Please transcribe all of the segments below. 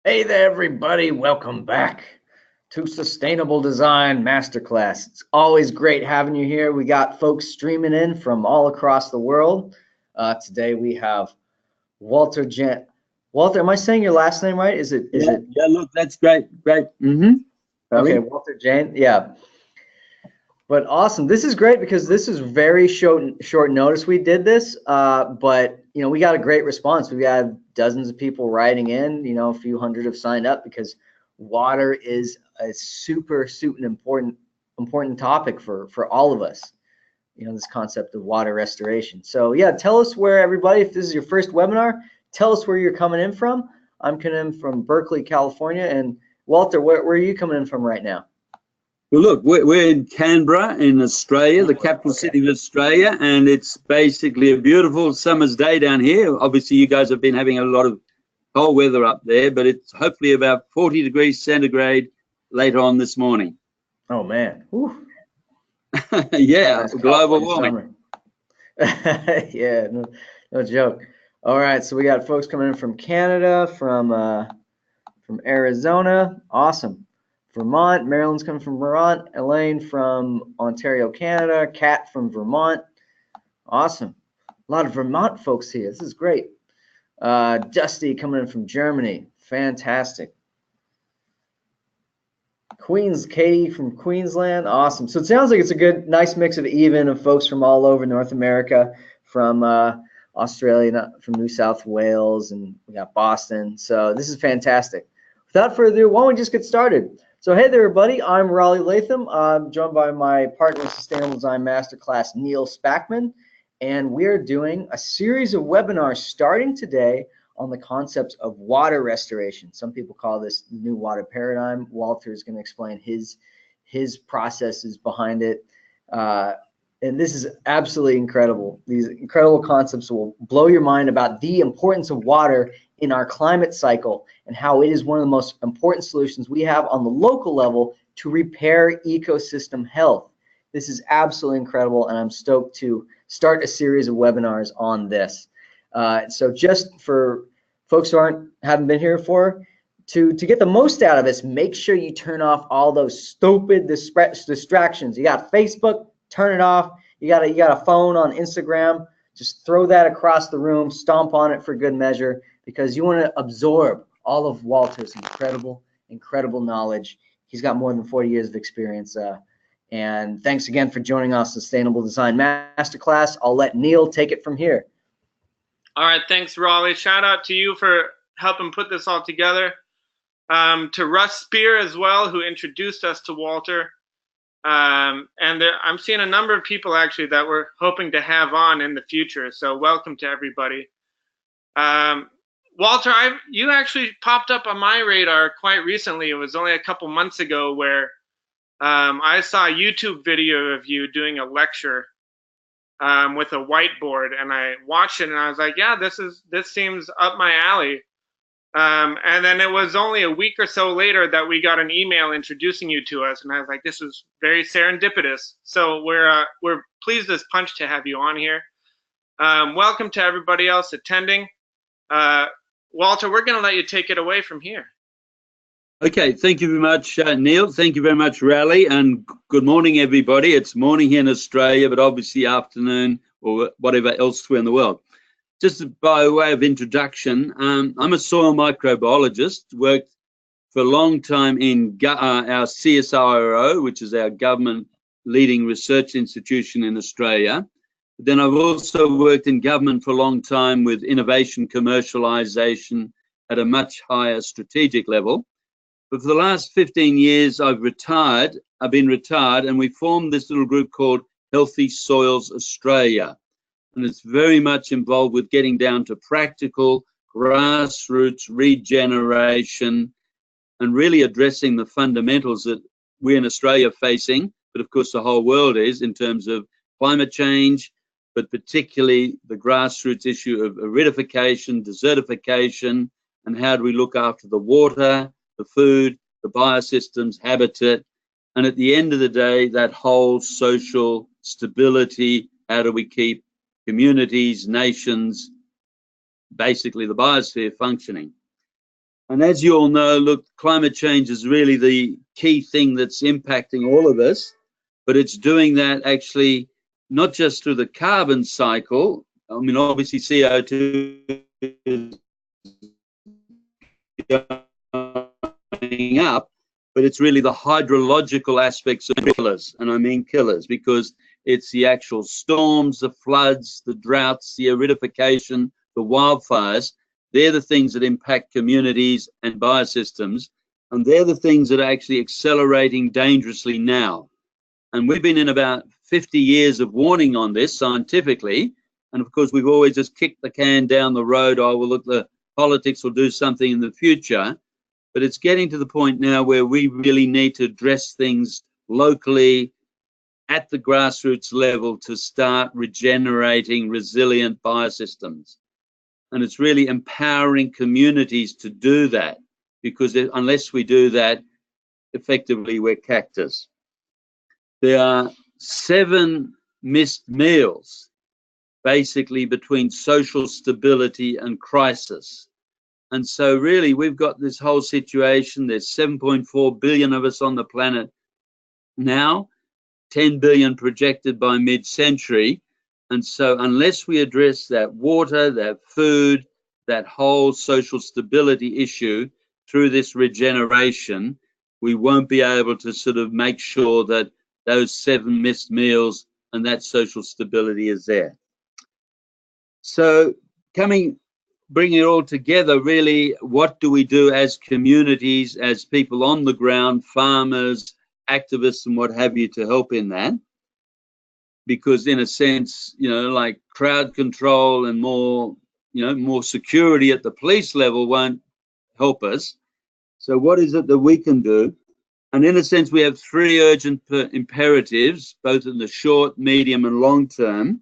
Hey there, everybody. Welcome back to Sustainable Design Masterclass. It's always great having you here. We got folks streaming in from all across the world. Today we have Walter Jehne. Walter, am I saying your last name right? Is it? Yeah, look, that's great. Okay, Ellie? Walter Jehne. Yeah. But awesome. This is great because this is very short notice we did this. But we got a great response. We got dozens of people writing in. A few hundred have signed up because water is a super important topic for all of us. This concept of water restoration. So yeah, tell us where everybody, if this is your first webinar, tell us where you're coming in from. I'm coming in from Berkeley, California. And Walter, where are you coming in from right now? Well, look, we're in Canberra in Australia, the capital city of Australia, and it's basically a beautiful summer's day down here. Obviously, you guys have been having a lot of cold weather up there, but it's hopefully about 40 degrees centigrade later on this morning. Oh, man. Yeah, global warming. Yeah, no joke. All right, so we got folks coming in from Canada, from Arizona. Awesome. Vermont. Marilyn's coming from Vermont. Elaine from Ontario, Canada. Kat from Vermont. Awesome. A lot of Vermont folks here. This is great. Dusty coming in from Germany. Fantastic. Katie from Queensland. Awesome. So it sounds like it's a good, nice mix of folks from all over North America, from Australia, from New South Wales, and we got Boston. So this is fantastic. Without further ado, why don't we just get started? So hey there, everybody. I'm Raleigh Latham. I'm joined by my partner in Sustainable Design Masterclass, Neil Spackman, and we're doing a series of webinars starting today on the concepts of water restoration. Some people call this new water paradigm. Walter is going to explain his processes behind it. And this is absolutely incredible. These incredible concepts will blow your mind about the importance of water in our climate cycle and how it is one of the most important solutions we have on the local level to repair ecosystem health. This is absolutely incredible, and I'm stoked to start a series of webinars on this. So just for folks who haven't been here before, to get the most out of this, make sure you turn off all those stupid distractions. You got Facebook, turn it off. You got a phone on Instagram, just throw that across the room, stomp on it for good measure, because you want to absorb all of Walter's incredible knowledge. He's got more than 40 years of experience. And thanks again for joining us, Sustainable Design Masterclass. I'll let Neil take it from here. All right, thanks, Raleigh. Shout out to you for helping put this all together. To Russ Spear as well, who introduced us to Walter. I'm seeing a number of people actually that we're hoping to have on in the future. So welcome to everybody. Walter, you actually popped up on my radar quite recently. It was only a couple months ago where I saw a YouTube video of you doing a lecture with a whiteboard, and I watched it and I was like, yeah, this seems up my alley. And then it was only a week or so later that we got an email introducing you to us, and I was like, this is very serendipitous. So we're pleased as punch to have you on here. Welcome to everybody else attending. Walter, we're going to let you take it away from here. Okay, thank you very much, Neil. Thank you very much, Raleigh, and good morning, everybody. It's morning here in Australia, but obviously afternoon or whatever elsewhere in the world. Just by way of introduction, I'm a soil microbiologist, worked for a long time in our CSIRO, which is our government leading research institution in Australia. Then I've also worked in government for a long time with innovation commercialization at a much higher strategic level. But for the last 15 years, I've been retired, and we formed this little group called Healthy Soils Australia. And it's very much involved with getting down to practical grassroots regeneration and really addressing the fundamentals that we in Australia are facing, but of course the whole world is, in terms of climate change, but particularly the grassroots issue of aridification, desertification, and how do we look after the water, the food, the biosystems, habitat, and at the end of the day, that whole social stability. How do we keep communities, nations, basically the biosphere functioning? And as you all know, look, climate change is really the key thing that's impacting all of us, but it's doing that actually not just through the carbon cycle. I mean, obviously CO2 is going up, but it's really the hydrological aspects of killers, and I mean killers, because it's the actual storms, the floods, the droughts, the aridification, the wildfires. They're the things that impact communities and biosystems, and they're the things that are actually accelerating dangerously now. And we've been in about 50 years of warning on this scientifically, and of course we've always just kicked the can down the road. Oh, well, look, the politics will do something in the future. But it's getting to the point now where we really need to address things locally at the grassroots level to start regenerating resilient biosystems. And it's really empowering communities to do that, because unless we do that, effectively we're cactus. There are 7 missed meals, basically, between social stability and crisis. And so really we've got this whole situation. There's 7.4 billion of us on the planet now, 10 billion projected by mid-century. And so unless we address that water, that food, that whole social stability issue through this regeneration, we won't be able to sort of make sure that those 7 missed meals and that social stability is there. So bringing it all together, really, what do we do as communities, as people on the ground, farmers, activists, and what have you, to help in that? Because in a sense, you know, like crowd control and more security at the police level won't help us. So what is it that we can do? And in a sense, we have 3 urgent imperatives, both in the short, medium, and long term.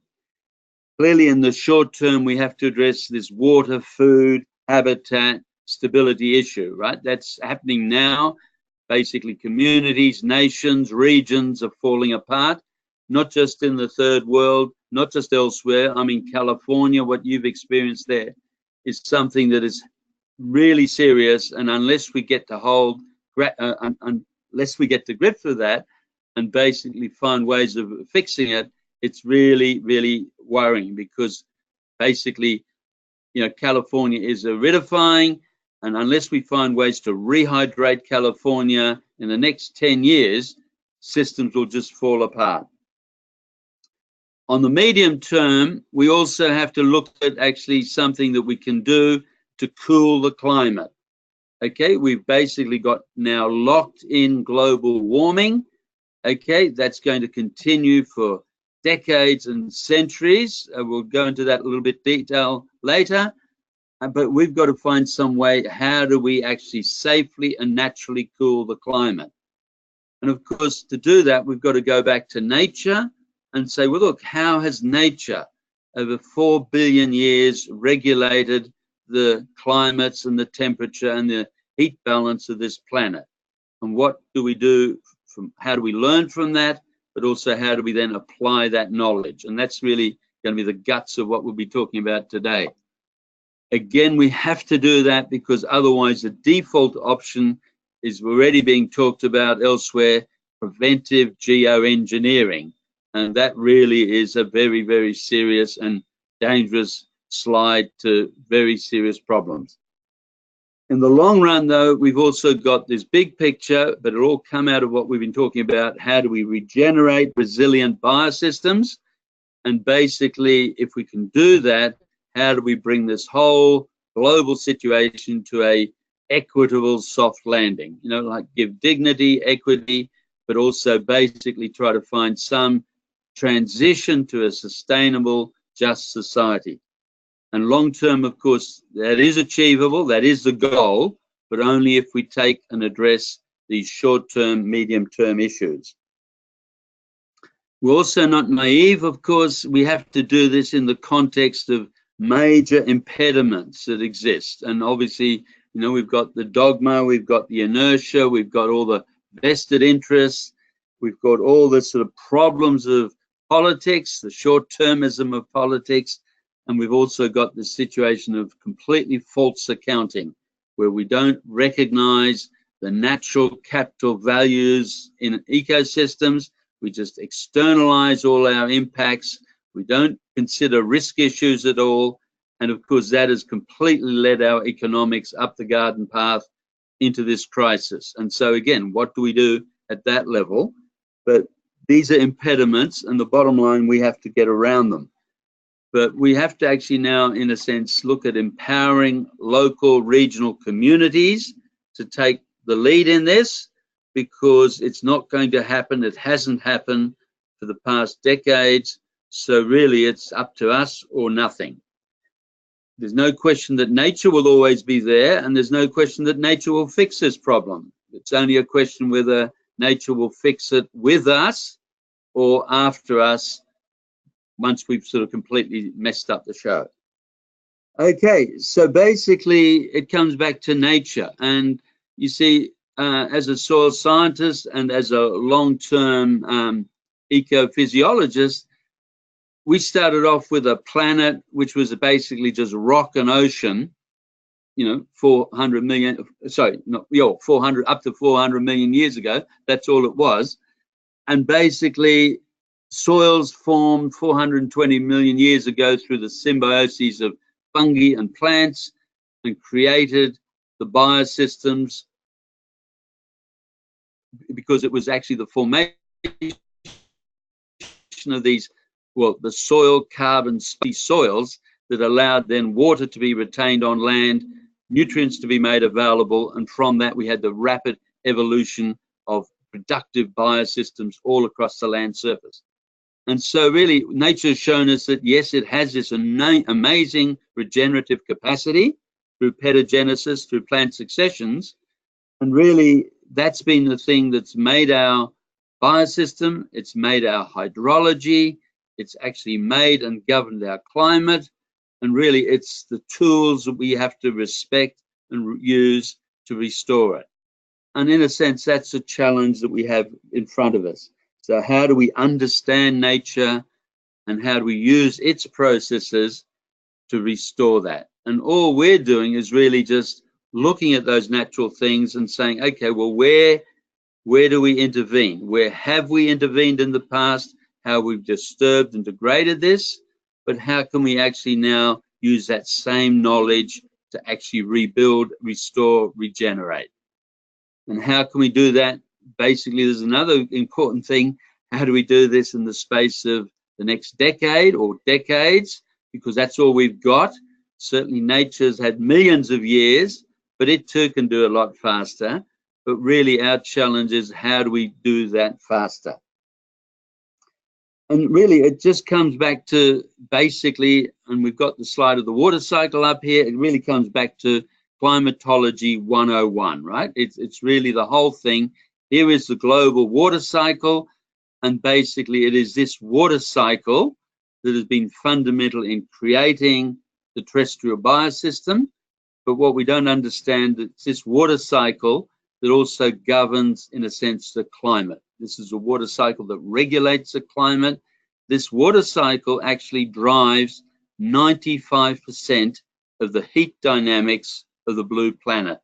Clearly, in the short term, we have to address this water, food, habitat, stability issue, right? That's happening now. Basically, communities, nations, regions are falling apart, not just in the third world, not just elsewhere. I mean, California, what you've experienced there is something that is really serious. And unless we get to unless we get to grips with that and basically find ways of fixing it, it's really, really worrying, because basically, you know, California is aridifying, and unless we find ways to rehydrate California in the next 10 years, systems will just fall apart. On the medium term, we also have to look at actually something that we can do to cool the climate. Okay, we've basically got now locked in global warming. Okay, that's going to continue for decades and centuries. We'll go into that a little bit detail later, but we've got to find some way, how do we actually safely and naturally cool the climate? And of course, to do that, we've got to go back to nature and say, well, look, how has nature over 4 billion years regulated the climates and the temperature and the heat balance of this planet? And what do we do how do we learn from that? But also, how do we then apply that knowledge? And that's really going to be the guts of what we'll be talking about today. Again, we have to do that, because otherwise the default option is already being talked about elsewhere, preventive geoengineering. And that really is a very, very serious and dangerous slide to very serious problems. In the long run, though, we've also got this big picture, but it all come out of what we've been talking about. How do we regenerate resilient biosystems? And basically, if we can do that, how do we bring this whole global situation to a equitable soft landing? You know, like give dignity, equity, but also basically try to find some transition to a sustainable, just society. And long term, of course, that is achievable, that is the goal, but only if we take and address these short-term, medium-term issues. We're also not naive, of course. We have to do this in the context of major impediments that exist. And obviously, you know, we've got the dogma, we've got the inertia, we've got all the vested interests, we've got all the sort of problems of politics, the short-termism of politics, and we've also got the situation of completely false accounting. where we don't recognize the natural capital values in ecosystems. We just externalize all our impacts. We don't consider risk issues at all. And of course, that has completely led our economics up the garden path into this crisis. And so again, what do we do at that level? But these are impediments, and the bottom line, we have to get around them. But we have to actually now, in a sense, look at empowering local, regional communities to take the lead in this, because it's not going to happen. It hasn't happened for the past decades. So really, it's up to us or nothing. There's no question that nature will always be there, and there's no question that nature will fix this problem. It's only a question whether nature will fix it with us or after us, once we've sort of completely messed up the show. Okay, so basically it comes back to nature. And you see, as a soil scientist and as a long-term ecophysiologist, we started off with a planet which was basically just rock and ocean, you know, 400 million, sorry, not, yeah, 400, up to 400 million years ago. That's all it was. And basically, soils formed 420 million years ago through the symbiosis of fungi and plants, and created the biosystems, because it was actually the formation of these, well, the soil carbon soils that allowed then water to be retained on land, nutrients to be made available, and from that we had the rapid evolution of productive biosystems all across the land surface. And so really nature has shown us that yes, it has this amazing regenerative capacity through petagenesis, through plant successions, and really that's been the thing that's made our biosystem, it's made our hydrology, it's actually made and governed our climate, and really it's the tools that we have to respect and use to restore it. And in a sense, that's a challenge that we have in front of us. So how do we understand nature, and how do we use its processes to restore that? And all we're doing is really just looking at those natural things and saying, okay, well, where do we intervene? Where have we intervened in the past? How we've disturbed and degraded this? But how can we actually now use that same knowledge to actually rebuild, restore, regenerate? And how can we do that? Basically, there's another important thing. How do we do this in the space of the next decade or decades? Because that's all we've got. Certainly nature's had millions of years, but it too can do a lot faster. But really our challenge is, how do we do that faster? And really it just comes back to basically, and we've got the slide of the water cycle up here, it really comes back to climatology 101, right? It's really the whole thing. Here is the global water cycle, and basically it is this water cycle that has been fundamental in creating the terrestrial biosystem. But what we don't understand is this water cycle that also governs, in a sense, the climate. This is a water cycle that regulates the climate. This water cycle actually drives 95% of the heat dynamics of the blue planet.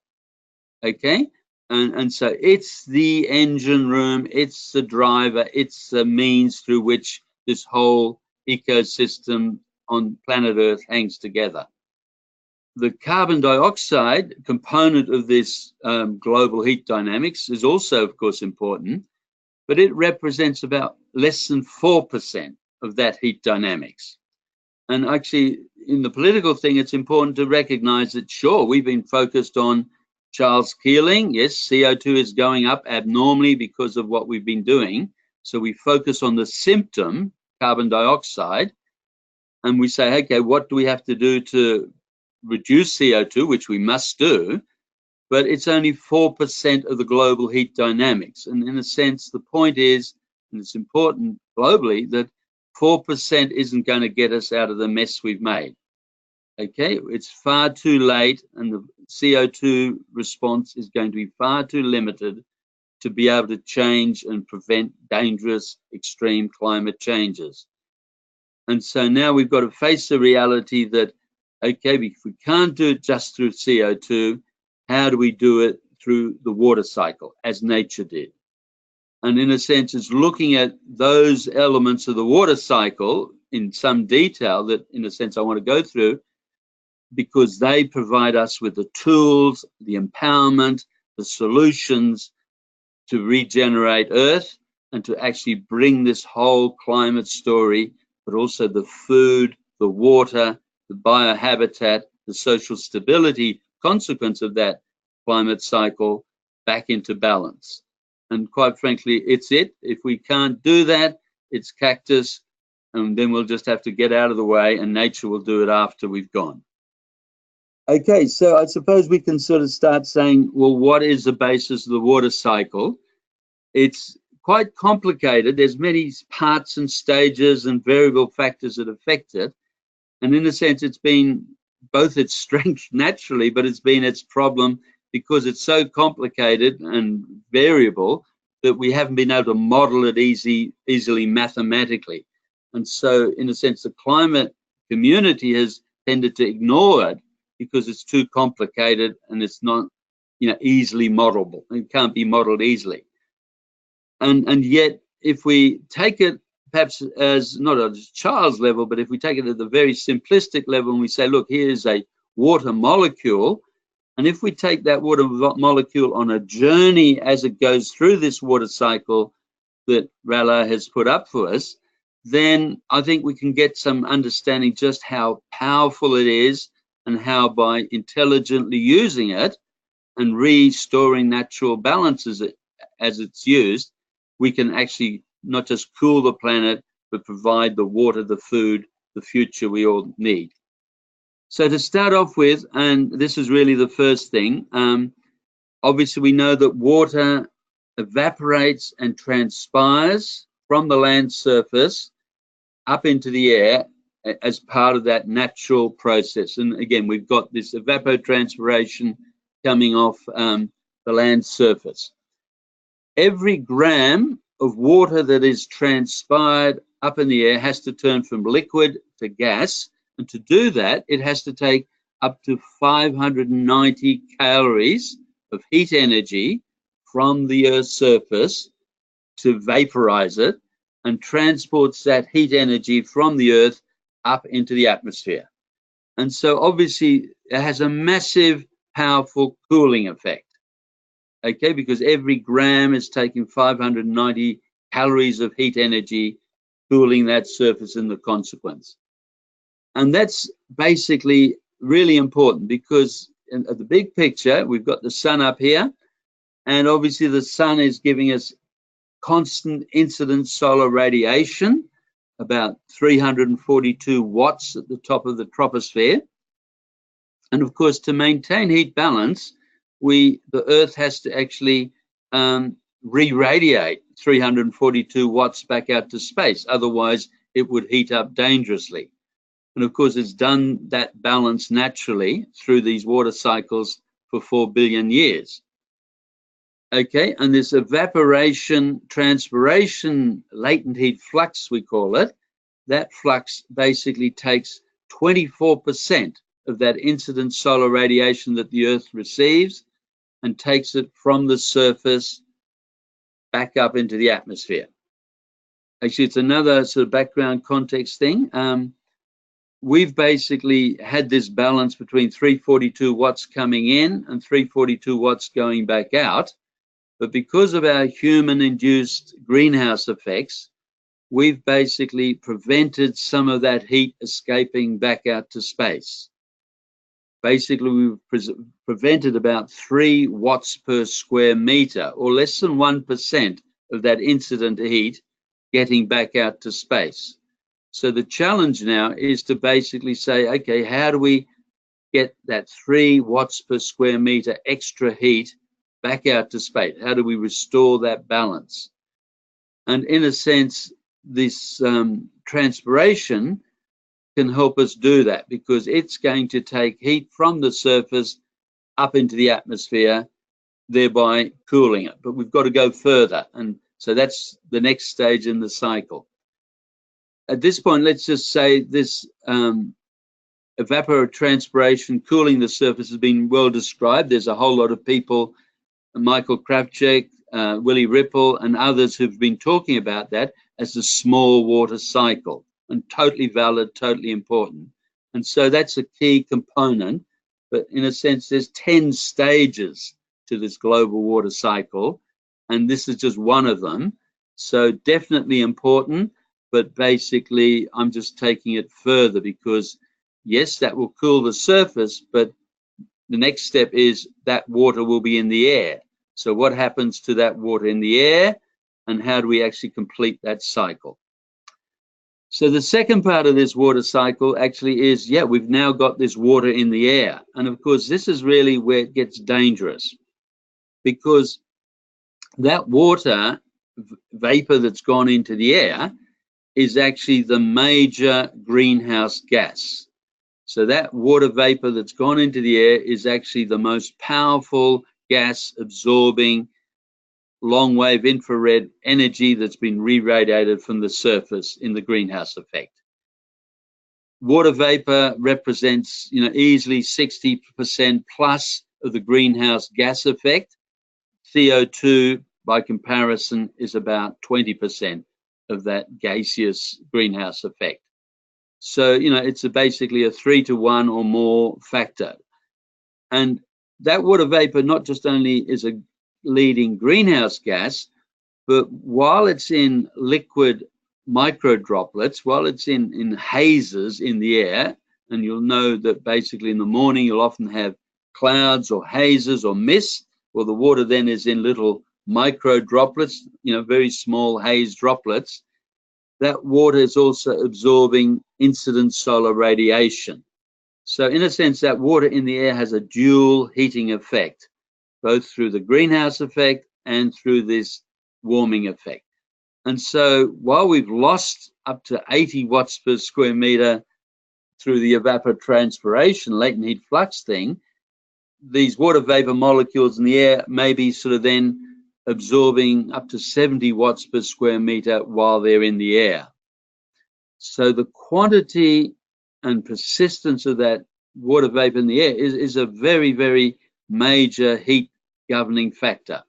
Okay? And so it's the engine room, it's the driver, it's the means through which this whole ecosystem on planet Earth hangs together. The carbon dioxide component of this global heat dynamics is also, of course, important, but it represents about less than 4% of that heat dynamics. And actually, in the political thing, it's important to recognize that, sure, we've been focused on Charles Keeling. Yes, CO2 is going up abnormally because of what we've been doing. So we focus on the symptom, carbon dioxide, and we say, okay, what do we have to do to reduce CO2, which we must do, but it's only 4% of the global heat dynamics. And in a sense, the point is, and it's important globally, that 4% isn't going to get us out of the mess we've made. Okay, it's far too late, and the CO2 response is going to be far too limited to be able to change and prevent dangerous extreme climate changes. And so now we've got to face the reality that, okay, if we can't do it just through CO2, how do we do it through the water cycle, as nature did? And in a sense, it's looking at those elements of the water cycle in some detail that, in a sense, I want to go through, because they provide us with the tools, the empowerment, the solutions to regenerate Earth and to actually bring this whole climate story, but also the food, the water, the biohabitat, the social stability consequence of that climate cycle back into balance. And quite frankly, it's it. If we can't do that, it's cactus, and then we'll just have to get out of the way and nature will do it after we've gone. Okay, so I suppose we can sort of start saying, well, what is the basis of the water cycle? It's quite complicated. There's many parts and stages and variable factors that affect it. And in a sense, it's been both its strength naturally, but it's been its problem because it's so complicated and variable that we haven't been able to model it easily mathematically. And so, in a sense, the climate community has tended to ignore it because it's too complicated and it's not, easily modelable. It can't be modeled easily. And yet, if we take it perhaps as not at a child's level, but if we take it at the very simplistic level and we say, look, here's a water molecule, and if we take that water molecule on a journey as it goes through this water cycle that Rala has put up for us, then I think we can get some understanding just how powerful it is and how by intelligently using it and restoring natural balances as it's used, we can actually not just cool the planet, but provide the water, the food, the future we all need. So to start off with, and this is really the first thing, obviously we know that water evaporates and transpires from the land surface up into the air as part of that natural process. And again, we've got this evapotranspiration coming off the land surface. Every gram of water that is transpired up in the air has to turn from liquid to gas. And to do that, it has to take up to 590 calories of heat energy from the Earth's surface to vaporize it and transports that heat energy from the Earth up into the atmosphere. And so obviously it has a massive, powerful cooling effect. Okay, because every gram is taking 590 calories of heat energy, cooling that surface in the consequence. And that's basically really important because in the big picture, we've got the sun up here, and obviously the sun is giving us constant incident solar radiation, about 342 watts at the top of the troposphere. And of course, to maintain heat balance, the Earth has to actually re-radiate 342 watts back out to space. Otherwise, it would heat up dangerously. And of course, it's done that balance naturally through these water cycles for 4 billion years. Okay, and this evaporation, transpiration, latent heat flux, we call it, that flux basically takes 24% of that incident solar radiation that the Earth receives and takes it from the surface back up into the atmosphere. Actually, it's another sort of background context thing. We've basically had this balance between 342 watts coming in and 342 watts going back out. But because of our human-induced greenhouse effects, we've basically prevented some of that heat escaping back out to space. Basically, we've prevented about 3 watts per square meter, or less than 1% of that incident heat getting back out to space. So the challenge now is to basically say, okay, how do we get that 3 watts per square meter extra heat back out to space? How do we restore that balance? And in a sense, this transpiration can help us do that because it's going to take heat from the surface up into the atmosphere, thereby cooling it. But we've got to go further. And so that's the next stage in the cycle. At this point, let's just say this evapotranspiration cooling the surface has been well described. There's a whole lot of people, Michael Kravchuk, Willie Ripple, and others who've been talking about that as the small water cycle, and totally valid, totally important. And so that's a key component. But in a sense, there's 10 stages to this global water cycle, and this is just one of them. So definitely important, but basically I'm just taking it further because, yes, that will cool the surface, but the next step is that water will be in the air. So what happens to that water in the air, and how do we actually complete that cycle? So the second part of this water cycle actually is, yeah, we've now got this water in the air. And of course, this is really where it gets dangerous, because that water vapor that's gone into the air is actually the major greenhouse gas. So that water vapor that's gone into the air is actually the most powerful gas absorbing long wave infrared energy that's been re-radiated from the surface in the greenhouse effect. Water vapor represents, easily 60% plus of the greenhouse gas effect. CO2, by comparison, is about 20% of that gaseous greenhouse effect. So, it's basically a 3-to-1 or more factor. And that water vapor not just only is a leading greenhouse gas, but while it's in liquid micro droplets, while it's in hazes in the air, and you'll know that basically in the morning you'll often have clouds or hazes or mist, well, the water then is in little micro droplets, very small haze droplets. That water is also absorbing incident solar radiation. So in a sense, that water in the air has a dual heating effect, both through the greenhouse effect and through this warming effect. And so while we've lost up to 80 watts per square meter through the evapotranspiration, latent heat flux thing, these water vapor molecules in the air may be sort of then absorbing up to 70 watts per square meter while they're in the air. So the quantity and persistence of that water vapor in the air is a very, very major heat governing factor.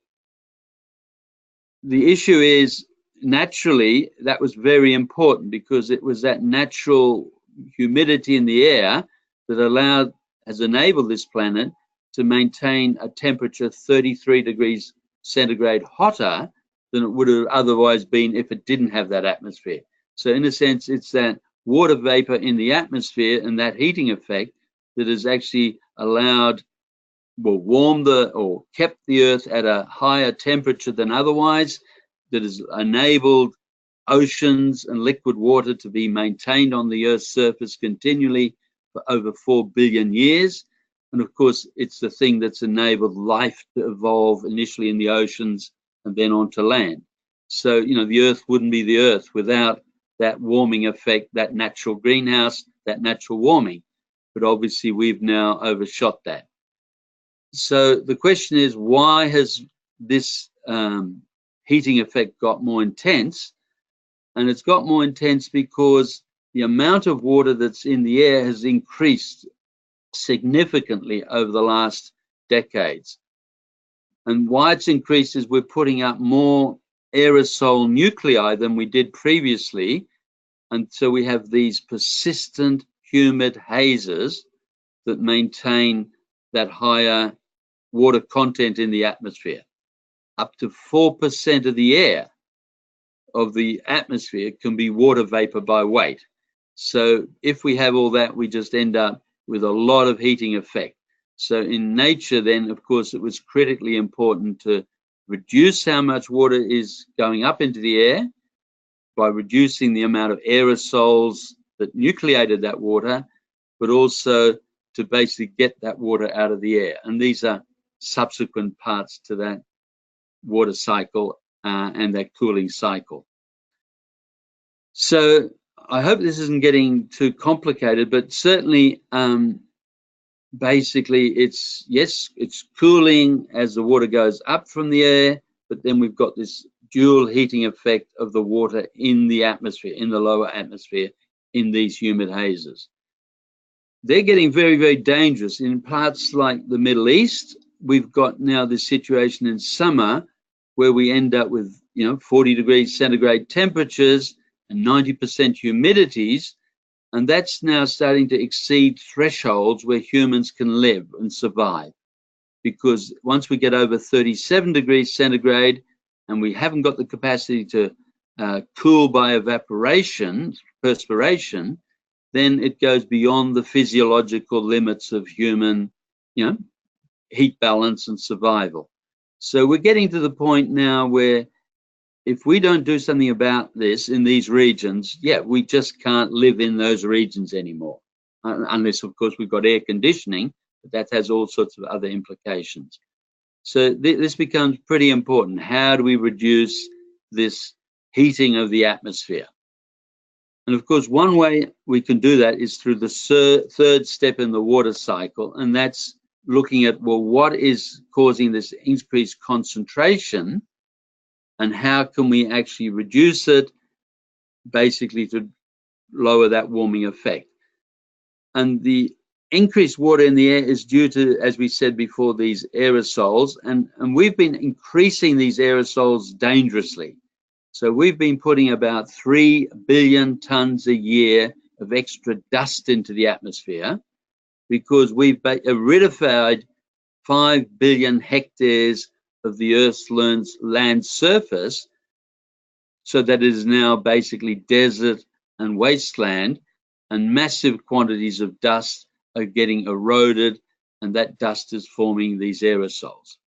The issue is, naturally, that was very important because it was that natural humidity in the air that has enabled this planet to maintain a temperature 33 degrees centigrade hotter than it would have otherwise been if it didn't have that atmosphere. So in a sense, it's that water vapor in the atmosphere and that heating effect that has actually allowed, warmed or kept the Earth at a higher temperature than otherwise, that has enabled oceans and liquid water to be maintained on the Earth's surface continually for over 4 billion years. And of course, it's the thing that's enabled life to evolve initially in the oceans and then onto land. So, the Earth wouldn't be the Earth without that warming effect, that natural greenhouse, that natural warming. But obviously, we've now overshot that. So the question is, why has this heating effect got more intense? And it's got more intense because the amount of water that's in the air has increased significantly over the last decades. And why it's increased is we're putting up more aerosol nuclei than we did previously. And so we have these persistent humid hazes that maintain that higher water content in the atmosphere. Up to 4% of the air of the atmosphere can be water vapor by weight. So if we have all that, we just end up with a lot of heating effect. So in nature then, of course, it was critically important to reduce how much water is going up into the air by reducing the amount of aerosols that nucleated that water, but also to basically get that water out of the air. And these are subsequent parts to that water cycle and that cooling cycle. So I hope this isn't getting too complicated, but certainly basically it's cooling as the water goes up from the air, but then we've got this dual heating effect of the water in the atmosphere, in the lower atmosphere, in these humid hazes. they're getting very, very dangerous. In parts like the Middle East, we've got now this situation in summer where we end up with, 40 degrees centigrade temperatures and 90% humidities, and that's now starting to exceed thresholds where humans can live and survive. Because once we get over 37 degrees centigrade and we haven't got the capacity to cool by evaporation, perspiration, then it goes beyond the physiological limits of human, heat balance and survival. So we're getting to the point now where if we don't do something about this in these regions, we just can't live in those regions anymore. Unless, of course, we've got air conditioning, but that has all sorts of other implications. So this becomes pretty important. How do we reduce this heating of the atmosphere? And of course, one way we can do that is through the third step in the water cycle, and that's looking at, well, what is causing this increased concentration and how can we actually reduce it, basically to lower that warming effect. And the increased water in the air is due to, as we said before, these aerosols, and we've been increasing these aerosols dangerously. So we've been putting about 3 billion tons a year of extra dust into the atmosphere because we've aridified 5 billion hectares of the Earth's land surface, so that it is now basically desert and wasteland, and massive quantities of dust are getting eroded, and that dust is forming these aerosols.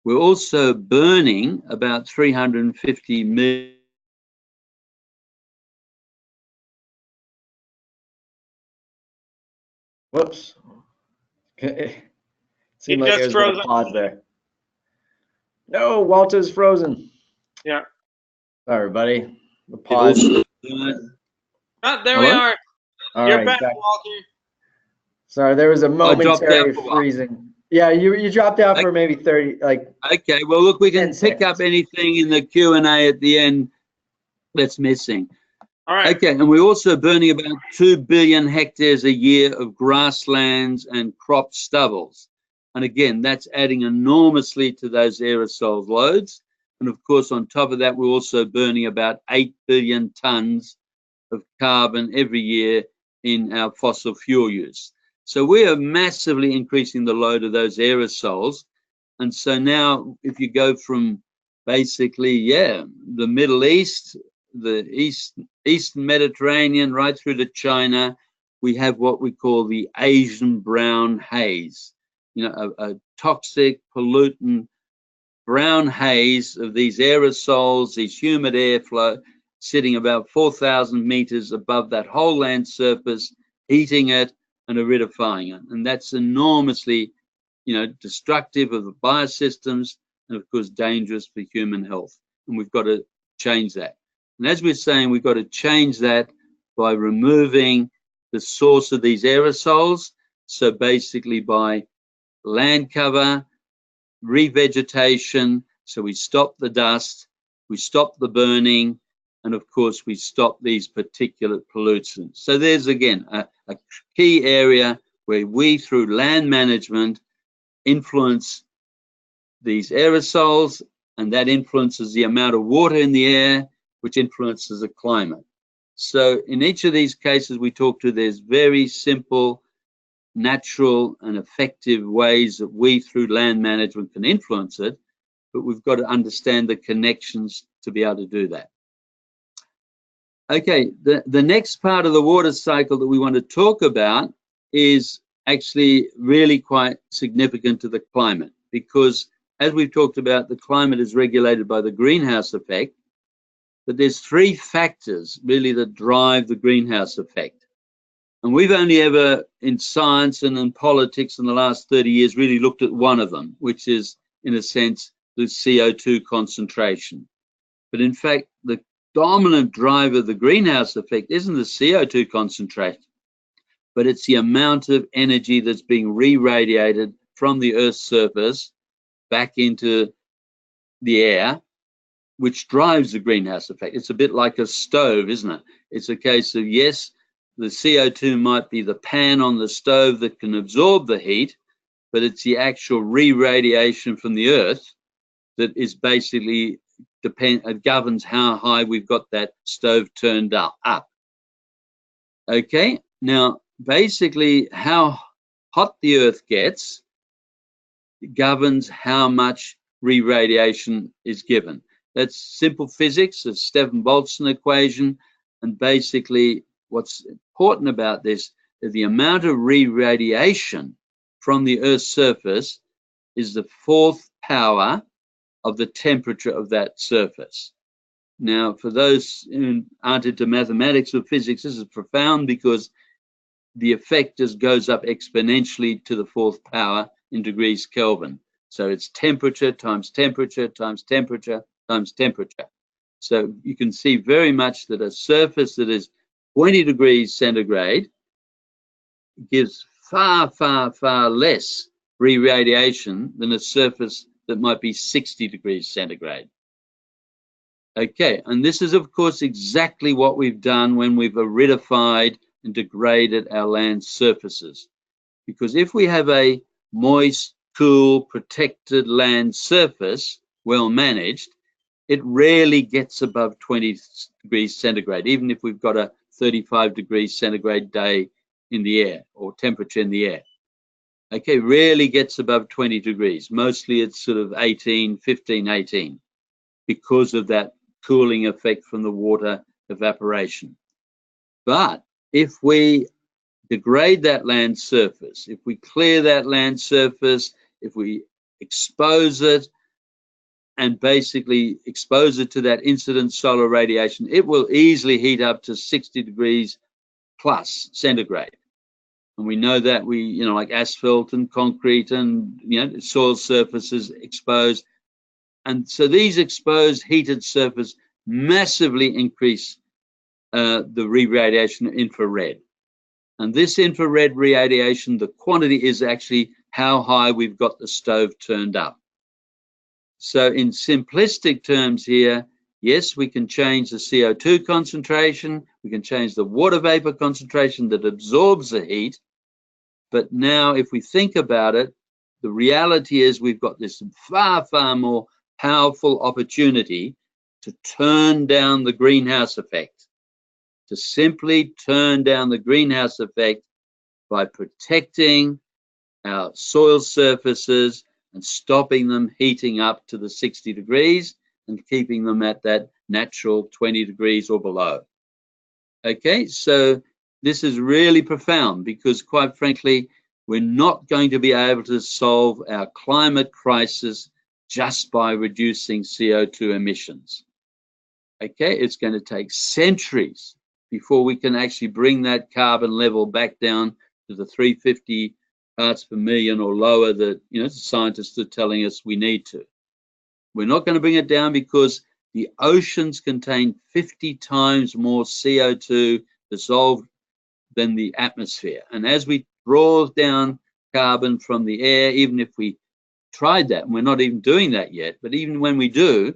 We're also burning about 350 million. Whoops. Seemed He like just there was froze. a pause there. No, Walter's frozen. Yeah. Sorry, buddy. The pause. Oh, there we are. All You're right, back, back. Walter. Sorry, there was a momentary out for a while. freezing. Yeah, you dropped out for maybe 30, like. Okay, well, look, we can 10 pick up seconds. anything in the Q&A at the end that's missing. All right. Okay, and we're also burning about 2 billion hectares a year of grasslands and crop stubbles. And again, that's adding enormously to those aerosol loads. And of course, on top of that, we're also burning about 8 billion tons of carbon every year in our fossil fuel use. So we are massively increasing the load of those aerosols. And so now if you go from basically, the Middle East, the Eastern Mediterranean, right through to China, we have what we call the Asian brown haze, a toxic pollutant brown haze of these aerosols, these humid airflow sitting about 4,000 meters above that whole land surface, heating it and aridifying it. And that's enormously, destructive of the biosystems and of course dangerous for human health. And we've got to change that. And as we're saying, we've got to change that by removing the source of these aerosols. So basically by land cover, revegetation, so we stop the dust, we stop the burning, and of course we stop these particulate pollutants. So there's again a key area where we, through land management, influence these aerosols, and that influences the amount of water in the air, which influences the climate. So in each of these cases we talk to, there's very simple, natural and effective ways that we, through land management, can influence it, but we've got to understand the connections to be able to do that. Okay, the next part of the water cycle that we want to talk about is actually really quite significant to the climate, because as we've talked about, the climate is regulated by the greenhouse effect, but there's 3 factors really that drive the greenhouse effect. And we've only ever, in science and in politics in the last 30 years, really looked at one of them, which is, in a sense, the CO2 concentration. But in fact, the dominant driver of the greenhouse effect isn't the CO2 concentration, but it's the amount of energy that's being re-radiated from the Earth's surface back into the air, which drives the greenhouse effect. It's a bit like a stove, isn't it? It's a case of, yes, the CO2 might be the pan on the stove that can absorb the heat, but it's the actual re-radiation from the Earth that is basically governs how high we've got that stove turned up. Okay, now basically how hot the Earth gets governs how much re-radiation is given. That's simple physics, the Stephan-Boltzmann equation, and basically what's important about this is the amount of re-radiation from the Earth's surface is the 4th power of the temperature of that surface. Now, for those who aren't into mathematics or physics, this is profound because the effect just goes up exponentially to the 4th power in degrees Kelvin. So it's temperature times temperature times temperature times temperature. So you can see very much that a surface that is 20 degrees centigrade gives far, far, far less re-radiation than a surface that might be 60 degrees centigrade. Okay, and this is of course exactly what we've done when we've aridified and degraded our land surfaces. Because if we have a moist, cool, protected land surface, well managed, it rarely gets above 20 degrees centigrade, even if we've got a 35 degrees centigrade day in the air or temperature in the air. Okay, rarely gets above 20 degrees. Mostly it's sort of 18, 15, 18 because of that cooling effect from the water evaporation. But if we degrade that land surface, if we clear that land surface, if we expose it and basically expose it to that incident solar radiation, it will easily heat up to 60 degrees plus centigrade. And we know that like asphalt and concrete and, soil surfaces exposed. And so these exposed heated surfaces massively increase the re-radiation of infrared. And this infrared radiation, the quantity is actually how high we've got the stove turned up. So in simplistic terms here, yes, we can change the CO2 concentration, we can change the water vapor concentration that absorbs the heat. But now if we think about it, the reality is we've got this far, far more powerful opportunity to turn down the greenhouse effect, to simply turn down the greenhouse effect by protecting our soil surfaces and stopping them heating up to the 60 degrees and keeping them at that natural 20 degrees or below. Okay, so this is really profound because quite frankly, we're not going to be able to solve our climate crisis just by reducing CO2 emissions. Okay, it's going to take centuries before we can actually bring that carbon level back down to the 350 parts per million or lower that scientists are telling us we need to. We're not going to bring it down because the oceans contain 50 times more CO2 dissolved than the atmosphere. And as we draw down carbon from the air, even if we tried that, and we're not even doing that yet, but even when we do,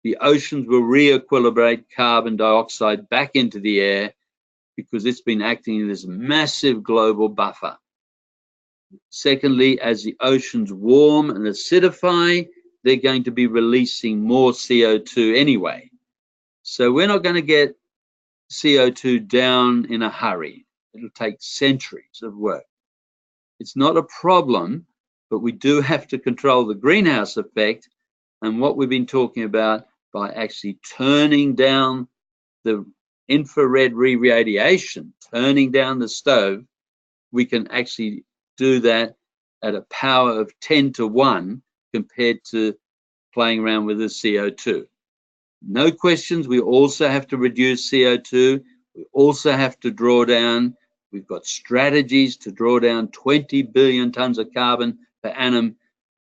the oceans will re-equilibrate carbon dioxide back into the air because it's been acting as this massive global buffer. Secondly, as the oceans warm and acidify, they're going to be releasing more CO2 anyway. So we're not going to get CO2 down in a hurry. It'll take centuries of work. It's not a problem, but we do have to control the greenhouse effect and what we've been talking about by actually turning down the infrared re-radiation, turning down the stove. We can actually do that at a power of 10 to 1 compared to playing around with the CO2. No questions, we also have to reduce CO2. We also have to draw down. We've got strategies to draw down 20 billion tons of carbon per annum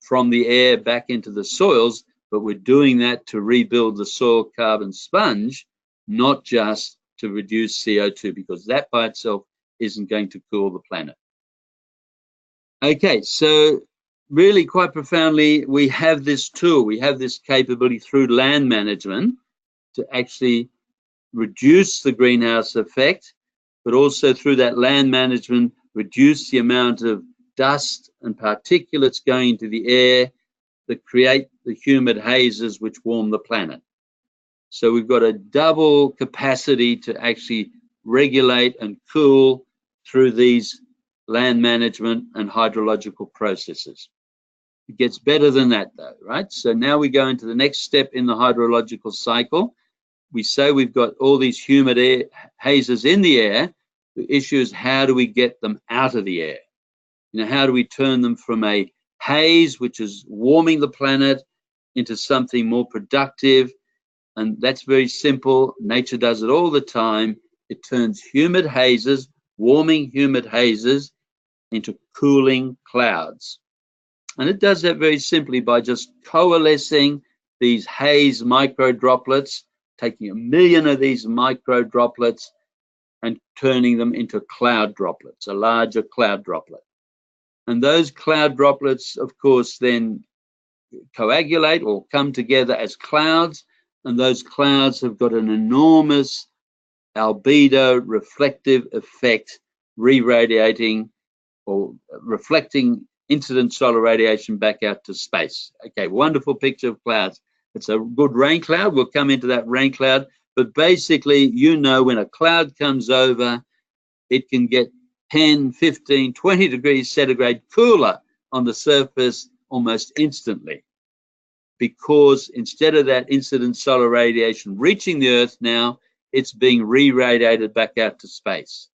from the air back into the soils, but we're doing that to rebuild the soil carbon sponge, not just to reduce CO2, because that by itself isn't going to cool the planet. Okay, so really quite profoundly, we have this tool, we have this capability through land management to actually reduce the greenhouse effect but also through that land management, reduce the amount of dust and particulates going into the air that create the humid hazes which warm the planet. So we've got a double capacity to actually regulate and cool through these land management and hydrological processes. It gets better than that though, right? So now we go into the next step in the hydrological cycle. We say we've got all these humid air hazes in the air. The issue is, how do we get them out of the air? You know, how do we turn them from a haze, which is warming the planet, into something more productive? And that's very simple. Nature does it all the time. It turns humid hazes, warming humid hazes, into cooling clouds. And it does that very simply by just coalescing these haze micro droplets, taking 1 million of these micro droplets and turning them into cloud droplets, a larger cloud droplet. And those cloud droplets, of course, then coagulate or come together as clouds. And those clouds have got an enormous albedo reflective effect, re-radiating or reflecting incident solar radiation back out to space. Okay, wonderful picture of clouds. It's a good rain cloud. We'll come into that rain cloud. But basically, you know, when a cloud comes over, it can get 10, 15, 20 degrees centigrade cooler on the surface almost instantly, because instead of that incident solar radiation reaching the Earth now, it's being re-radiated back out to space.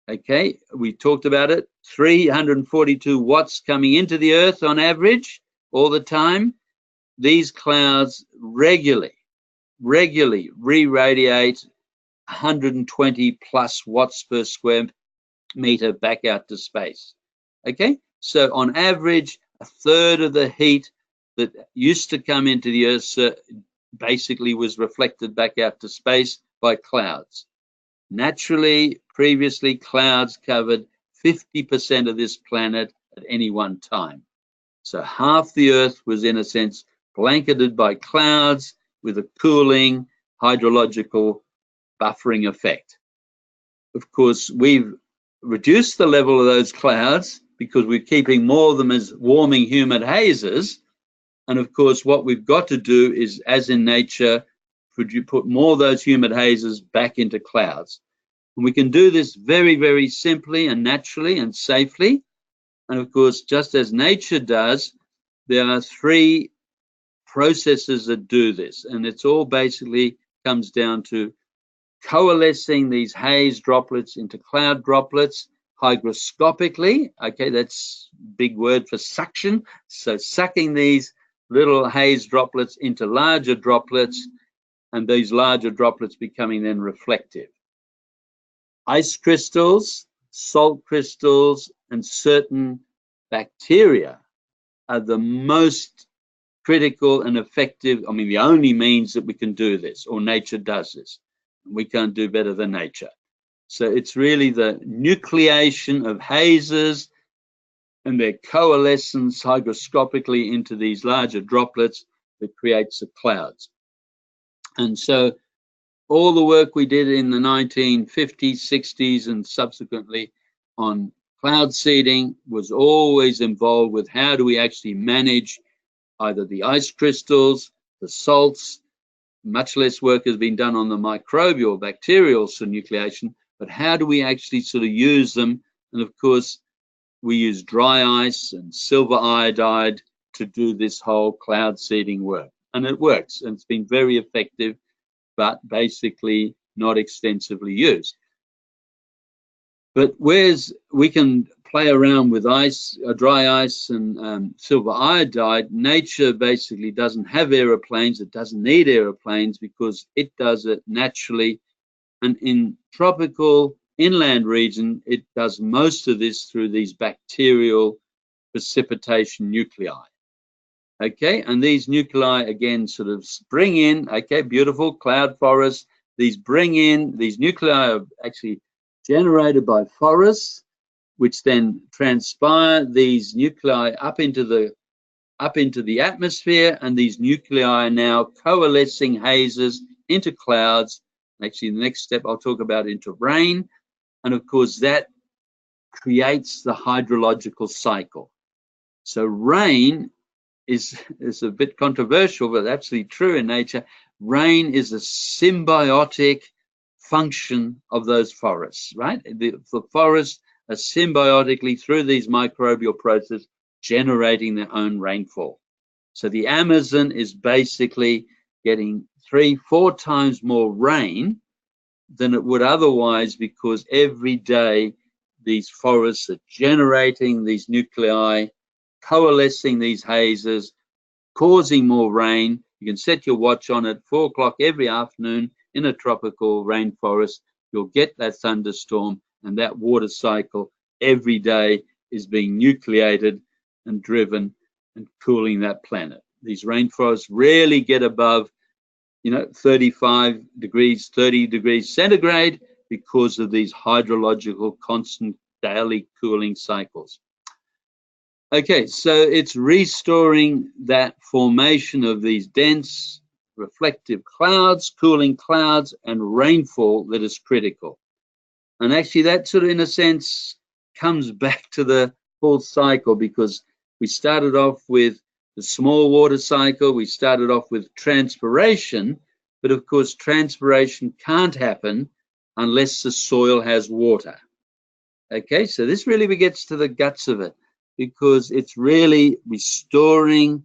Okay, we talked about it. 342 watts coming into the Earth on average all the time. These clouds regularly re-radiate 120 plus watts per square meter back out to space. Okay, so on average, 1/3 of the heat that used to come into the Earth basically was reflected back out to space by clouds. Naturally, previously, clouds covered 50% of this planet at any one time. So half the Earth was, in a sense, blanketed by clouds with a cooling hydrological buffering effect. Of course, we've reduced the level of those clouds because we're keeping more of them as warming humid hazes. And of course, what we've got to do is, as in nature, put more of those humid hazes back into clouds. And we can do this very, very simply and naturally and safely. And of course, just as nature does, there are 3 processes that do this. And it's all basically comes down to coalescing these haze droplets into cloud droplets hygroscopically. Okay, that's a big word for suction. So sucking these little haze droplets into larger droplets, and these larger droplets becoming then reflective. Ice crystals, salt crystals, and certain bacteria are the most critical and effective, I mean, the only means that we can do this, or nature does this. We can't do better than nature. So it's really the nucleation of hazes and their coalescence hygroscopically into these larger droplets that creates the clouds. And so all the work we did in the 1950s, 60s, and subsequently on cloud seeding was always involved with how do we actually manage either the ice crystals, the salts. Much less work has been done on the microbial, bacterial nucleation, but how do we actually sort of use them? And of course, we use dry ice and silver iodide to do this whole cloud seeding work. And it works, and it's been very effective, but basically not extensively used. But whereas we can play around with ice, dry ice and silver iodide, nature basically doesn't have aeroplanes. It doesn't need aeroplanes because it does it naturally. And in tropical inland region, it does most of this through these bacterial precipitation nuclei. Okay, and these nuclei again sort of bring in, okay, beautiful cloud forests. These nuclei are actually generated by forests, which then transpire these nuclei up into the atmosphere, and these nuclei are now coalescing hazes into clouds. Actually, the next step I'll talk about into rain, And of course, that creates the hydrological cycle. So rain is a bit controversial, but absolutely true in nature. Rain is a symbiotic function of those forests, right? The forests are symbiotically, through these microbial processes, generating their own rainfall. So the Amazon is basically getting 3-4 times more rain than it would otherwise, because every day these forests are generating these nuclei, coalescing these hazes, causing more rain. You can set your watch on at 4 o'clock every afternoon in a tropical rainforest. You'll get that thunderstorm, and that water cycle every day is being nucleated and driven and cooling that planet. These rainforests rarely get above 35 degrees, 30 degrees centigrade, because of these hydrological constant daily cooling cycles. Okay, so it's restoring that formation of these dense reflective clouds, cooling clouds, and rainfall that is critical. And actually that sort of, in a sense, comes back to the full cycle, because we started off with the small water cycle, we started off with transpiration, but of course transpiration can't happen unless the soil has water. Okay, so this really gets to the guts of it, because it's really restoring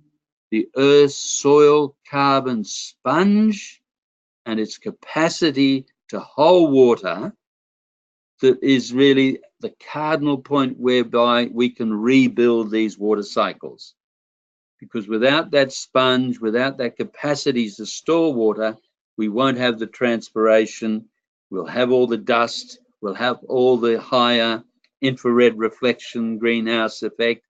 the Earth's soil carbon sponge and its capacity to hold water that is really the cardinal point whereby we can rebuild these water cycles. Because without that sponge, without that capacity to store water, we won't have the transpiration, we'll have all the dust, we'll have all the higher infrared reflection, greenhouse effect.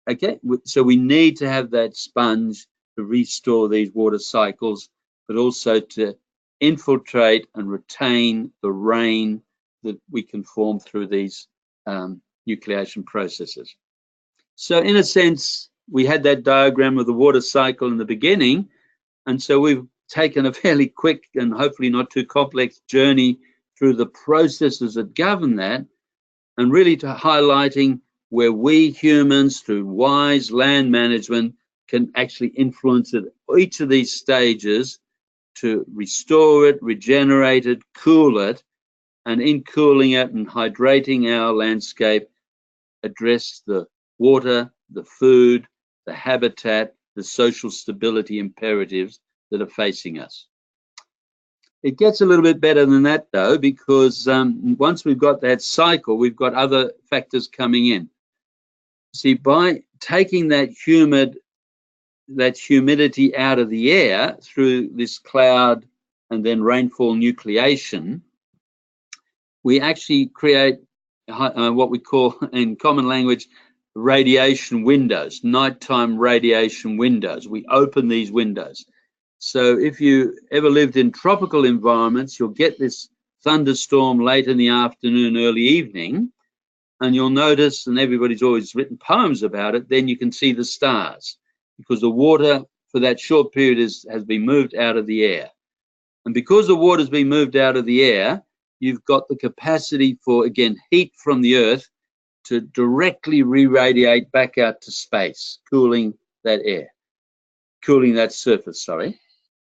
Okay, so we need to have that sponge to restore these water cycles, but also to infiltrate and retain the rain that we can form through these nucleation processes. So in a sense, we had that diagram of the water cycle in the beginning, and so we've taken a fairly quick and hopefully not too complex journey through the processes that govern that, and really to highlighting where we humans, through wise land management, can actually influence it, each of these stages, to restore it, regenerate it, cool it, and in cooling it and hydrating our landscape, address the water, the food, the habitat, the social stability imperatives that are facing us. It gets a little bit better than that, though, because once we've got that cycle, we've got other factors coming in. See, by taking that humidity out of the air through this cloud and then rainfall nucleation, we actually create what we call in common language radiation windows, nighttime radiation windows. We open these windows. So if you ever lived in tropical environments, you'll get this thunderstorm late in the afternoon, early evening, and you'll notice, and everybody's always written poems about it, then you can see the stars, because the water for that short period has been moved out of the air. And because the water's been moved out of the air, you've got the capacity for, again, heat from the earth to directly re-radiate back out to space, cooling that air, cooling that surface, sorry.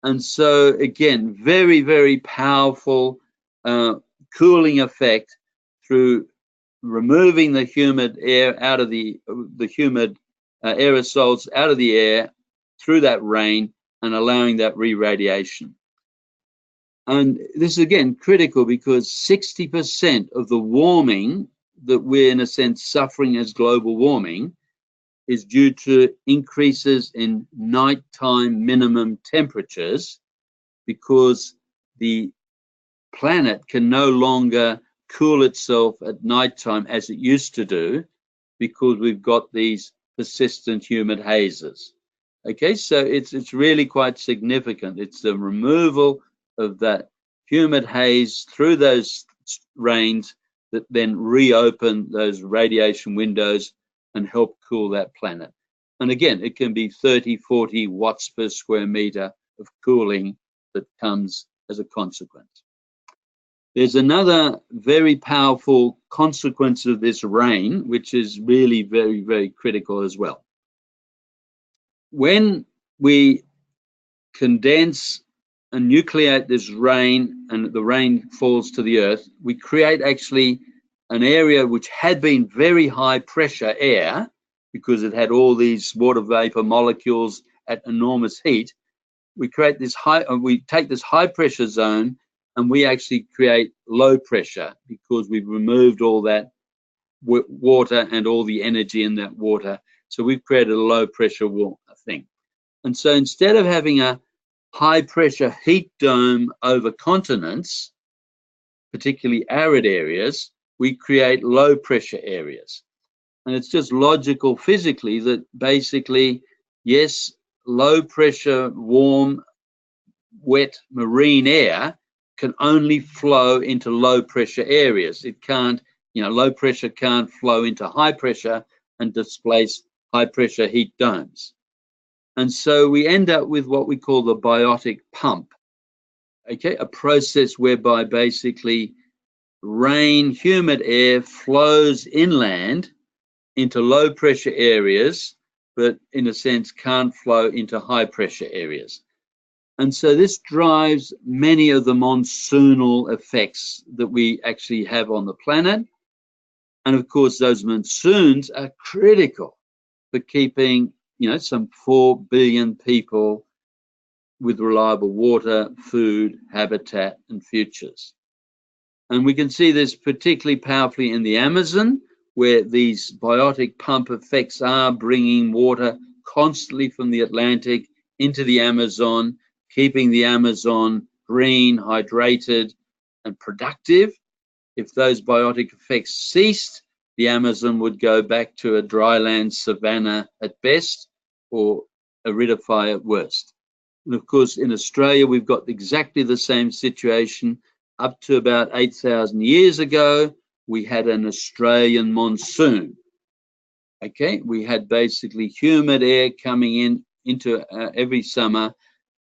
And so, again, very, very powerful cooling effect through removing the humid air out of the humid aerosols out of the air through that rain and allowing that re-radiation. And this is, again, critical, because 60% of the warming that we're, in a sense, suffering as global warming is due to increases in nighttime minimum temperatures, because the planet can no longer cool itself at nighttime as it used to do, because we've got these persistent humid hazes. Okay, so it's really quite significant. It's the removal of that humid haze through those rains that then reopen those radiation windows and help cool that planet. And again, it can be 30, 40 watts per square meter of cooling that comes as a consequence. There's another very powerful consequence of this rain, which is really very, very critical as well. When we condense and nucleate this rain and the rain falls to the earth, we create actually an area which had been very high pressure air because it had all these water vapor molecules at enormous heat. We create this we take this high pressure zone and we actually create low pressure because we've removed all that water and all the energy in that water. So we've created a low pressure thing. And so instead of having a high pressure heat dome over continents, particularly arid areas, we create low pressure areas. And it's just logical physically that basically, yes, low pressure, warm, wet marine air can only flow into low pressure areas. It can't, low pressure can't flow into high pressure and displace high pressure heat domes. And so we end up with what we call the biotic pump, okay, a process whereby basically rain, humid air flows inland into low pressure areas, but in a sense can't flow into high pressure areas. And so this drives many of the monsoonal effects that we actually have on the planet. And of course, those monsoons are critical for keeping, some 4 billion people with reliable water, food, habitat, and futures. And we can see this particularly powerfully in the Amazon, where these biotic pump effects are bringing water constantly from the Atlantic into the Amazon, keeping the Amazon green, hydrated, and productive. If those biotic effects ceased, the Amazon would go back to a dryland savanna at best, or aridify at worst. And of course, in Australia, we've got exactly the same situation. Up to about 8,000 years ago, we had an Australian monsoon. Okay, we had basically humid air coming into every summer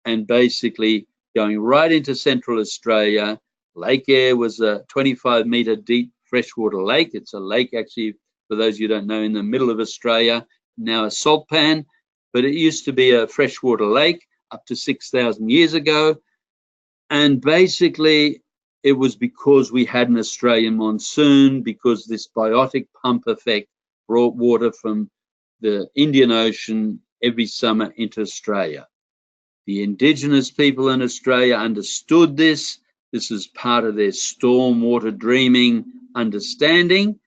and basically going right into central Australia. Lake Eyre was a 25-metre deep freshwater lake. It's a lake, actually, for those you don't know, in the middle of Australia, now a salt pan, but it used to be a freshwater lake up to 6,000 years ago. And basically, it was because we had an Australian monsoon, because this biotic pump effect brought water from the Indian Ocean every summer into Australia. The indigenous people in Australia understood this. This is part of their stormwater dreaming understanding.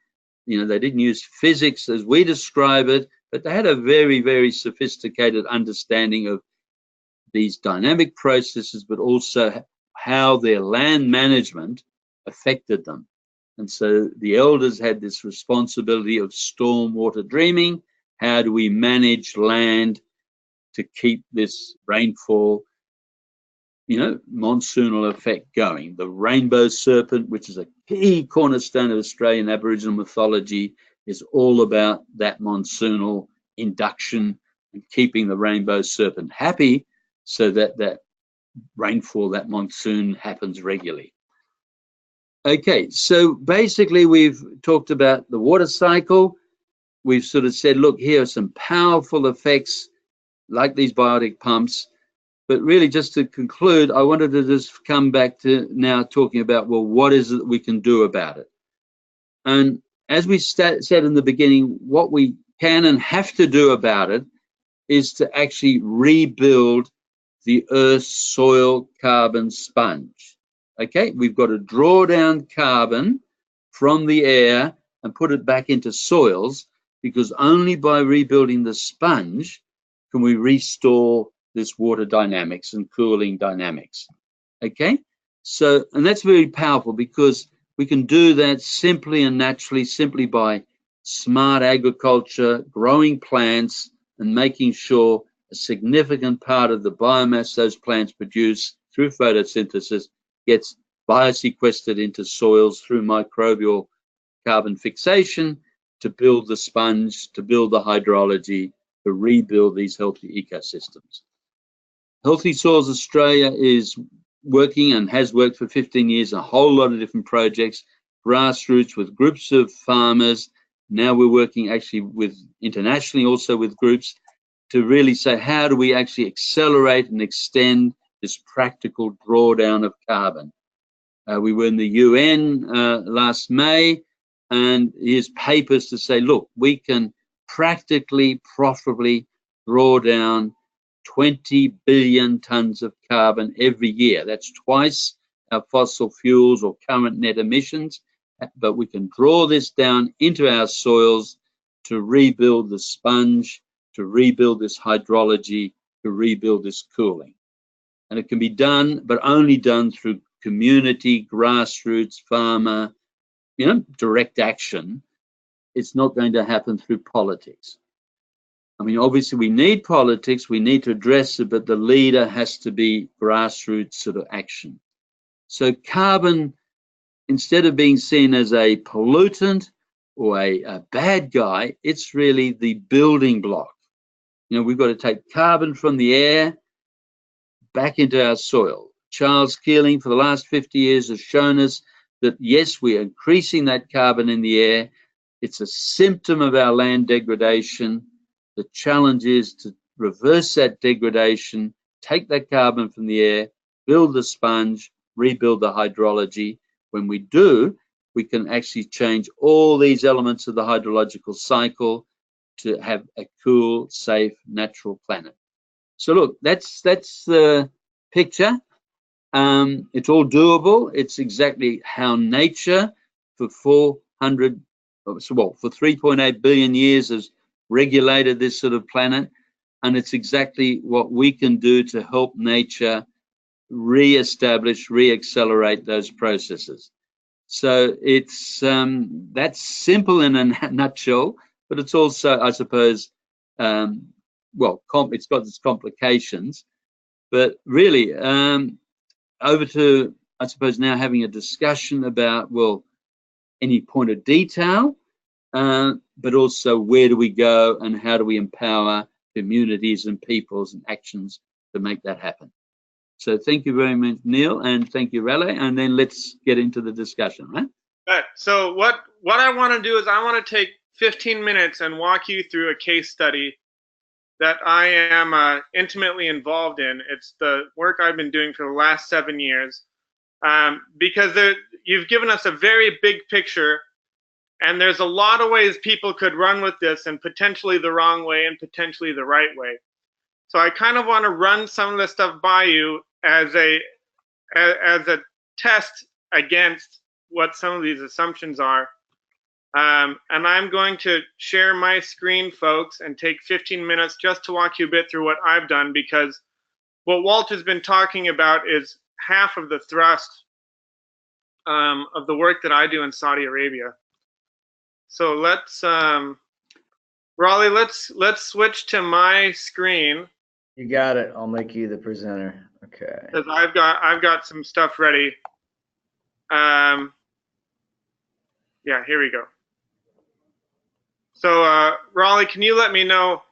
They didn't use physics as we describe it, but they had a very, very sophisticated understanding of these dynamic processes, but also how their land management affected them. And so the elders had this responsibility of stormwater dreaming. How do we manage land to keep this rainfall, monsoonal effect going? The rainbow serpent, which is a key cornerstone of Australian Aboriginal mythology, is all about that monsoonal induction and keeping the rainbow serpent happy so that that rainfall, that monsoon, happens regularly. Okay, so basically we've talked about the water cycle. We've sort of said, look, here are some powerful effects like these biotic pumps. But really, just to conclude, I wanted to just come back to now talking about, well, what is it that we can do about it? And as we said in the beginning, what we can and have to do about it is to actually rebuild the Earth's soil carbon sponge. Okay, we've got to draw down carbon from the air and put it back into soils, because only by rebuilding the sponge can we restore this water dynamics and cooling dynamics. Okay, so, and that's very powerful because we can do that simply and naturally, simply by smart agriculture, growing plants, and making sure a significant part of the biomass those plants produce through photosynthesis gets biosequestered into soils through microbial carbon fixation to build the sponge, to build the hydrology, to rebuild these healthy ecosystems. Healthy Soils Australia is working and has worked for 15 years, a whole lot of different projects, grassroots with groups of farmers. Now we're working actually with internationally also with groups to really say, how do we actually accelerate and extend this practical drawdown of carbon? We were in the UN last May, and here's papers to say, look, we can practically, profitably draw down 20 billion tons of carbon every year. That's twice our fossil fuels or current net emissions, but we can draw this down into our soils to rebuild the sponge, to rebuild this hydrology, to rebuild this cooling. And it can be done, but only done through community, grassroots, farmer, direct action. It's not going to happen through politics. I mean, obviously we need politics, we need to address it, but the leader has to be grassroots sort of action. So carbon, instead of being seen as a pollutant or a bad guy, it's really the building block. We've got to take carbon from the air back into our soil. Charles Keeling for the last 50 years has shown us that yes, we are increasing that carbon in the air. It's a symptom of our land degradation. The challenge is to reverse that degradation, take that carbon from the air, build the sponge, rebuild the hydrology. When we do, we can actually change all these elements of the hydrological cycle to have a cool, safe, natural planet. So look, that's the picture. It's all doable. It's exactly how nature for 3.8 billion years has regulated this sort of planet, and it's exactly what we can do to help nature re-establish, re-accelerate those processes. So it's that's simple in a nutshell, but it's also, I suppose, it's got its complications. But really, over to, I suppose, now having a discussion about, any point of detail, but also where do we go and how do we empower communities and peoples and actions to make that happen. So thank you very much, Neil, and thank you, Raleigh, and then let's get into the discussion, right? Right. So what I want to do is I want to take 15 minutes and walk you through a case study that I am intimately involved in. It's the work I've been doing for the last 7 years, because you've given us a very big picture, and there's a lot of ways people could run with this, and potentially the wrong way and potentially the right way. So I kind of want to run some of this stuff by you as a test against what some of these assumptions are. And I'm going to share my screen, folks, and take 15 minutes just to walk you a bit through what I've done, because what Walter's been talking about is half of the thrust of the work that I do in Saudi Arabia. So let's, Raleigh, let's switch to my screen. You got it. I'll make you the presenter. Okay. Because I've got some stuff ready. Yeah, here we go. So Raleigh, can you let me know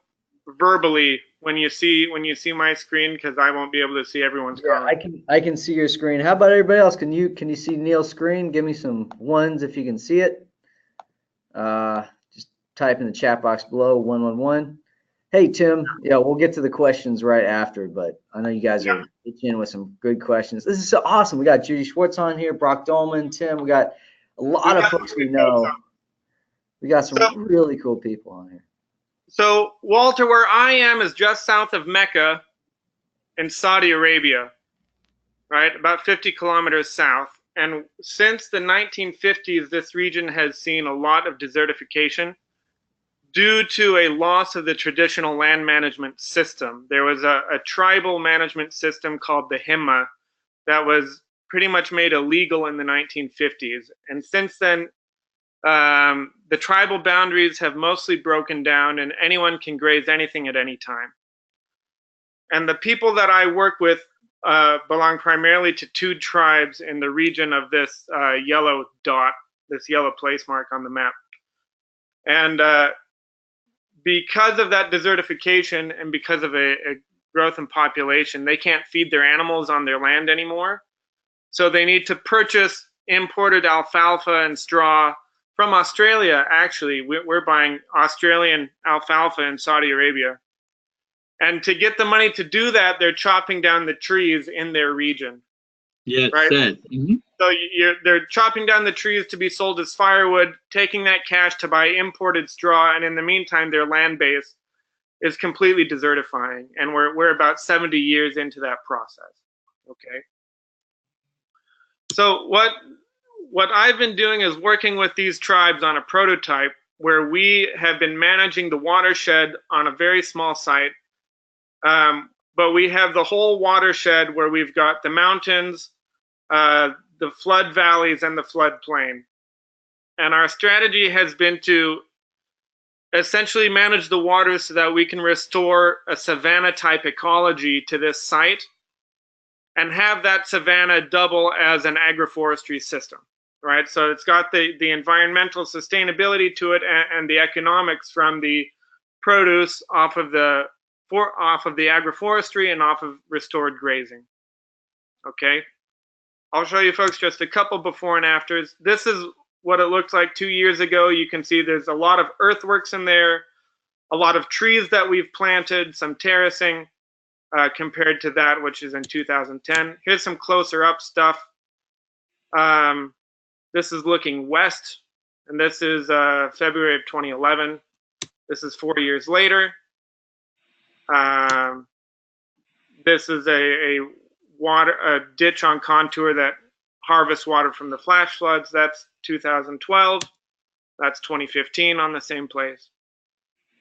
verbally when you see my screen, because I won't be able to see everyone's comment. I can see your screen. How about everybody else? Can you see Neil's screen? Give me some ones if you can see it. Just type in the chat box below 111. Hey Tim, yeah, we'll get to the questions right after, but I know you guys are in with some good questions. This is so awesome. We got Judy Schwartz on here, Brock Dolman, Tim. We got a lot of folks we know. We got some really cool people on here. So Walter, where I am is just south of Mecca in Saudi Arabia, right? About 50 kilometers south. And since the 1950s, this region has seen a lot of desertification due to a loss of the traditional land management system. There was a tribal management system called the Himma that was pretty much made illegal in the 1950s. And since then, the tribal boundaries have mostly broken down and anyone can graze anything at any time. And the people that I work with belong primarily to two tribes in the region of this yellow dot, this yellow place mark on the map. And because of that desertification and because of a growth in population. They can't feed their animals on their land anymore. So they need to purchase imported alfalfa and straw from Australia. Actually, we're buying Australian alfalfa in Saudi Arabia. And to get the money to do that, they're chopping down the trees in their region. Yeah, right? sad. Mm-hmm. So they're chopping down the trees to be sold as firewood, taking that cash to buy imported straw, and in the meantime, their land base is completely desertifying, and we're about 70 years into that process. Okay. So what I've been doing is working with these tribes on a prototype where we have been managing the watershed on a very small site, but we have the whole watershed where we've got the mountains, the flood valleys, and the floodplain. And our strategy has been to essentially manage the water so that we can restore a savanna type ecology to this site and have that savanna double as an agroforestry system, right? So it's got the environmental sustainability to it and the economics from the produce off of the agroforestry and off of restored grazing. Okay. I'll show you folks just a couple before and afters. This is what it looked like 2 years ago. You can see there's a lot of earthworks in there, a lot of trees that we've planted, some terracing compared to that, which is in 2010. Here's some closer up stuff. This is looking west, and this is February of 2011. This is 4 years later. This is a ditch on contour that harvests water from the flash floods. That's 2012. That's 2015 on the same place.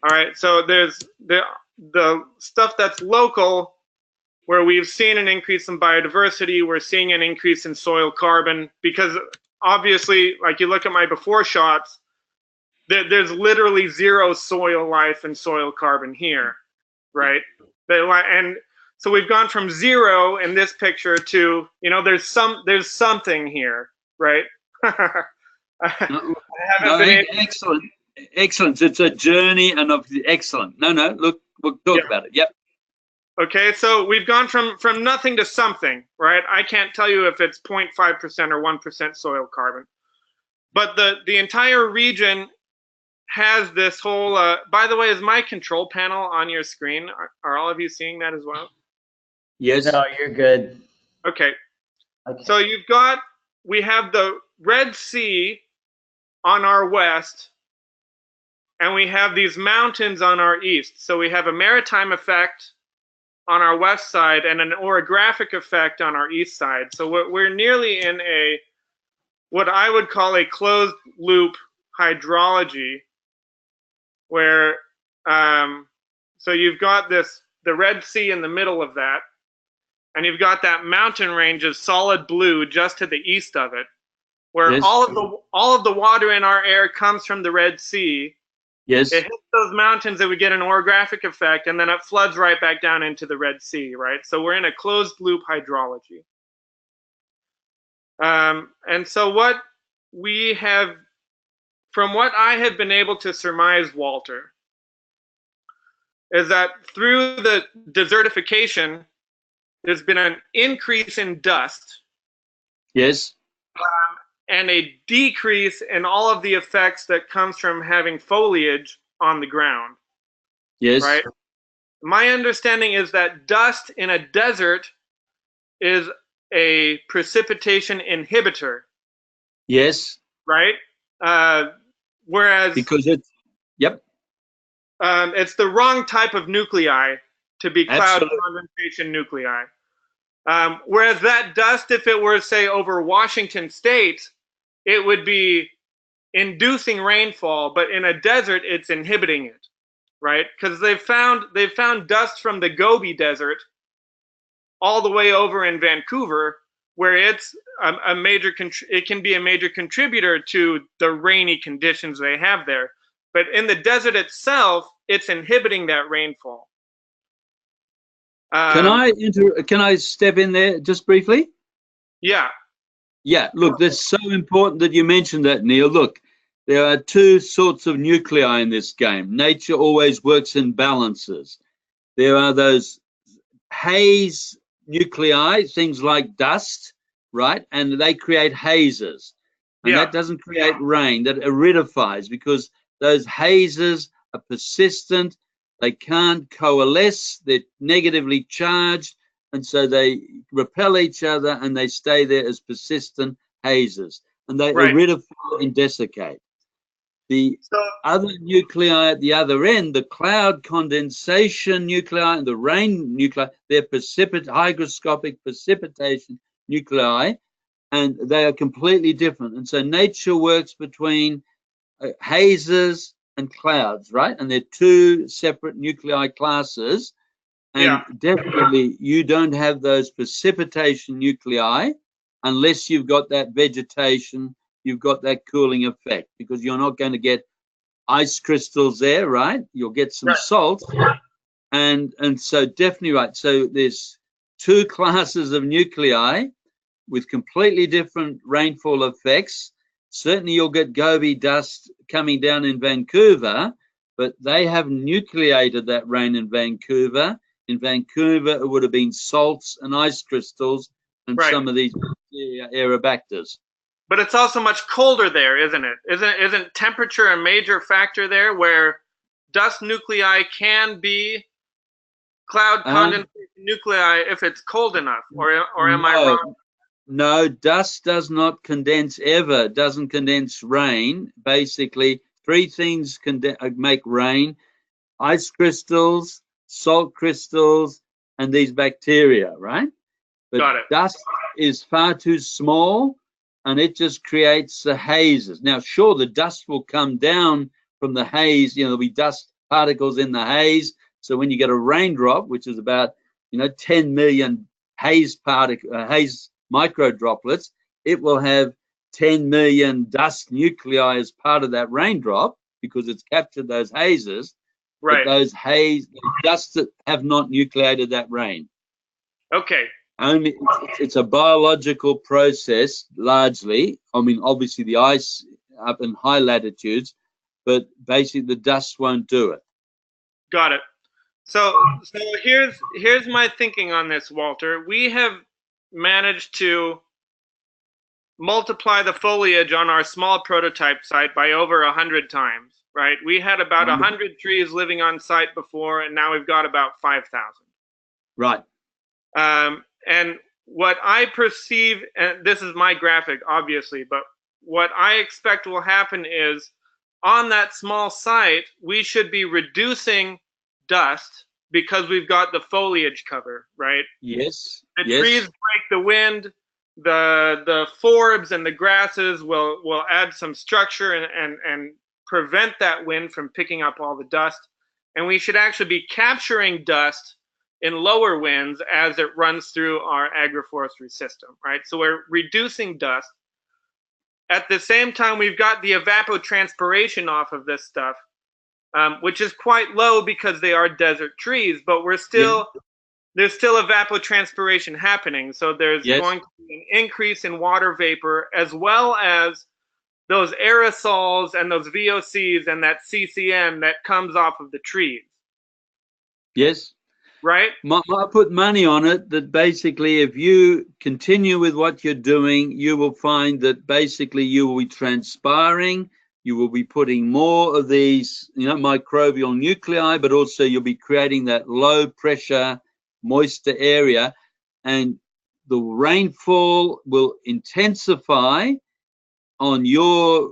All right, so there's the stuff that's local, where we've seen an increase in biodiversity. We're seeing an increase in soil carbon, because obviously, like you look at my before shots, there's literally zero soil life and soil carbon here, right? And so we've gone from zero in this picture to, there's something here, right? Excellent. It's a journey, and excellent. No, look, we'll talk about it. Yep. Okay, so we've gone from nothing to something, right? I can't tell you if it's 0.5% or 1% soil carbon, but the entire region has this whole. By the way, is my control panel on your screen? Are all of you seeing that as well? Yes. No, you're good. Okay. So we have the Red Sea on our west, and we have these mountains on our east. So we have a maritime effect on our west side and an orographic effect on our east side. So we're nearly in what I would call a closed loop hydrology, where so you've got the Red Sea in the middle of that, and you've got that mountain range of solid blue just to the east of it, where yes. all of the water in our air comes from the Red Sea. Yes. It hits those mountains, and we get an orographic effect, and then it floods right back down into the Red Sea, right? So we're in a closed loop hydrology. And so what we have, from what I have been able to surmise, Walter, is that through the desertification, there's been an increase in dust. Yes. And a decrease in all of the effects that comes from having foliage on the ground. Yes. Right? My understanding is that dust in a desert is a precipitation inhibitor. Yes. Right? Whereas because it's it's the wrong type of nuclei to be cloud Absolutely. condensation nuclei. Whereas that dust, if it were, say, over Washington State, it would be inducing rainfall, but in a desert, it's inhibiting it, right? Because they've found dust from the Gobi Desert all the way over in Vancouver, where it's it can be a major contributor to the rainy conditions they have there. But in the desert itself, it's inhibiting that rainfall. Can I step in there just briefly? Yeah. Yeah, look, that's so important that you mentioned that, Neil. Look, there are two sorts of nuclei in this game. Nature always works in balances. There are those haze nuclei, things like dust, right? And they create hazes. And that doesn't create rain, that aridifies, because those hazes are persistent. They can't coalesce. They're negatively charged. And so they repel each other and they stay there as persistent hazes. And they aridify and desiccate. The other nuclei at the other end, the cloud condensation nuclei and the rain nuclei, they're hygroscopic precipitation nuclei, and they are completely different. And so nature works between hazes and clouds, right? And they're two separate nuclei classes. And definitely you don't have those precipitation nuclei unless you've got that vegetation, you've got that cooling effect, because you're not going to get ice crystals there, right? You'll get some salt. And so definitely right. So there's two classes of nuclei with completely different rainfall effects. Certainly you'll get Gobi dust coming down in Vancouver, but they haven't nucleated that rain in Vancouver. In Vancouver, it would have been salts and ice crystals and some of these aerobacters. But it's also much colder there, isn't it? Isn't temperature a major factor there, where dust nuclei can be cloud condensation nuclei if it's cold enough, or am I wrong? No, dust does not condense ever, doesn't condense rain. Basically, three things can make rain: ice crystals, salt crystals, and these bacteria, right? But dust is far too small, and it just creates the hazes. Now, sure, the dust will come down from the haze. You know, there'll be dust particles in the haze. So when you get a raindrop, which is about 10 million haze micro droplets, it will have 10 million dust nuclei as part of that raindrop because it's captured those hazes. But those dust that have not nucleated that rain. Okay. Only it's a biological process largely. I mean, obviously the ice up in high latitudes, but basically the dust won't do it. Got it. So here's my thinking on this, Walter. We have managed to multiply the foliage on our small prototype site by over 100 times, right? We had about 100 trees living on site before, and now we've got about 5,000. Right. And what I perceive, and this is my graphic, obviously, but what I expect will happen is on that small site, we should be reducing dust because we've got the foliage cover, right? Yes. The trees break the wind, the forbs and the grasses will add some structure and prevent that wind from picking up all the dust. And we should actually be capturing dust in lower winds as it runs through our agroforestry system, right? So we're reducing dust. At the same time, we've got the evapotranspiration off of this stuff, which is quite low because they are desert trees, but there's still evapotranspiration happening. So there's going to be an increase in water vapor, as well as those aerosols and those VOCs and that CCM that comes off of the trees. Yes. Right? I put money on it that basically if you continue with what you're doing, you will find that basically you will be transpiring, you will be putting more of these, microbial nuclei, but also you'll be creating that low pressure moisture area, and the rainfall will intensify on your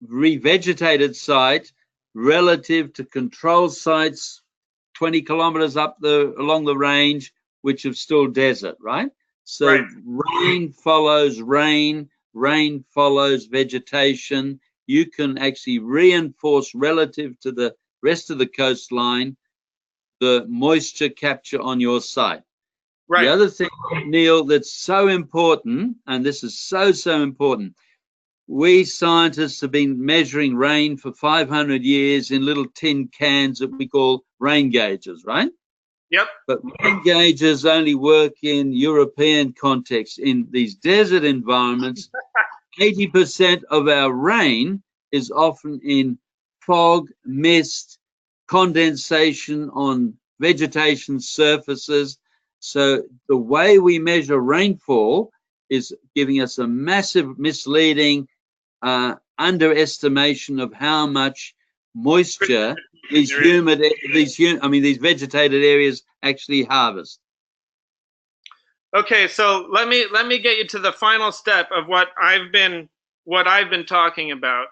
revegetated site relative to control sites 20 kilometers along the range, which are still desert, right? So rain follows rain, rain follows vegetation. You can actually reinforce relative to the rest of the coastline the moisture capture on your site. The other thing, Neil, that's so important, and this is so important, we scientists have been measuring rain for 500 years in little tin cans that we call rain gauges, right? Yep. But rain gauges only work in European context. In these desert environments, 80% of our rain is often in fog, mist, condensation on vegetation surfaces, So the way we measure rainfall is giving us a massive misleading underestimation of how much moisture these vegetated areas actually harvest. Okay, so let me get you to the final step of what I've been talking about.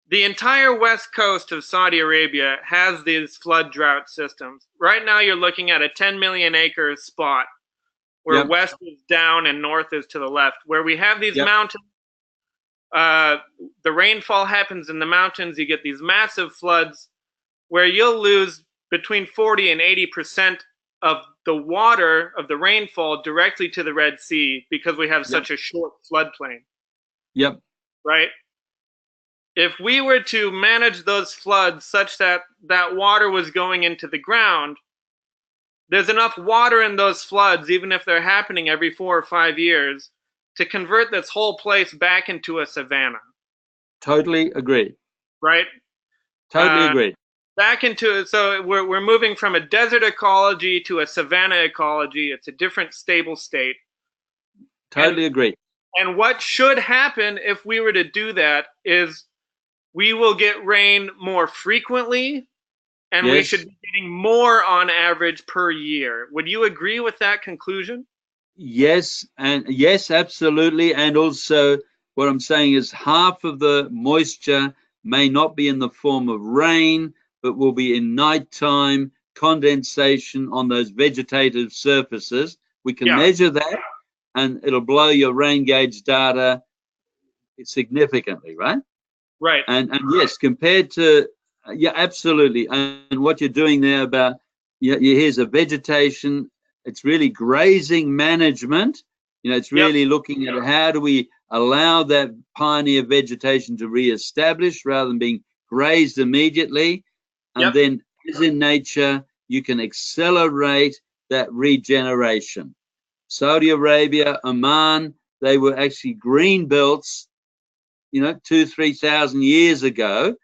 The entire west coast of Saudi Arabia has these flood drought systems. Right now you're looking at a 10 million acre spot where west is down and north is to the left, where we have these mountains. The rainfall happens in the mountains. You get these massive floods where you'll lose between 40 and 80% of the water of the rainfall directly to the Red Sea because we have such a short floodplain. Yep. Right? If we were to manage those floods such that that water was going into the ground, there's enough water in those floods, even if they're happening every 4 or 5 years, to convert this whole place back into a savanna. Totally agree. Right? Totally agree. Back into, so we're moving from a desert ecology to a savanna ecology. It's a different stable state. Totally agree. And what should happen if we were to do that is we will get rain more frequently, and we should be getting more on average per year. Would you agree with that conclusion? Yes, and yes, absolutely. And also what I'm saying is half of the moisture may not be in the form of rain, but will be in nighttime condensation on those vegetative surfaces. We can measure that, and it'll blow your rain gauge data significantly, right? Right. And yes, compared to, absolutely. And what you're doing there about, here's a vegetation, it's really grazing management. It's really looking at how do we allow that pioneer vegetation to reestablish rather than being grazed immediately. And then, as in nature, you can accelerate that regeneration. Saudi Arabia, Oman, they were actually green belts, 2,000-3,000 years ago.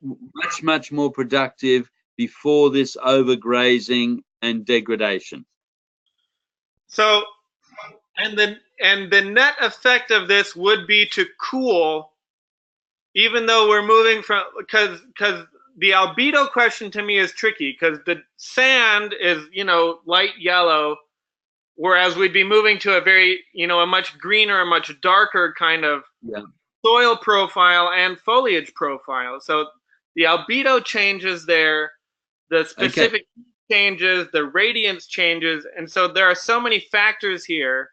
Much, much more productive before this overgrazing and degradation. So, and the net effect of this would be to cool, even though we're moving from, because the albedo question to me is tricky, because the sand is, light yellow, whereas we'd be moving to a very, a much greener, a much darker kind of soil profile and foliage profile. So the albedo changes there, the specific changes, the radiance changes, and so there are so many factors here.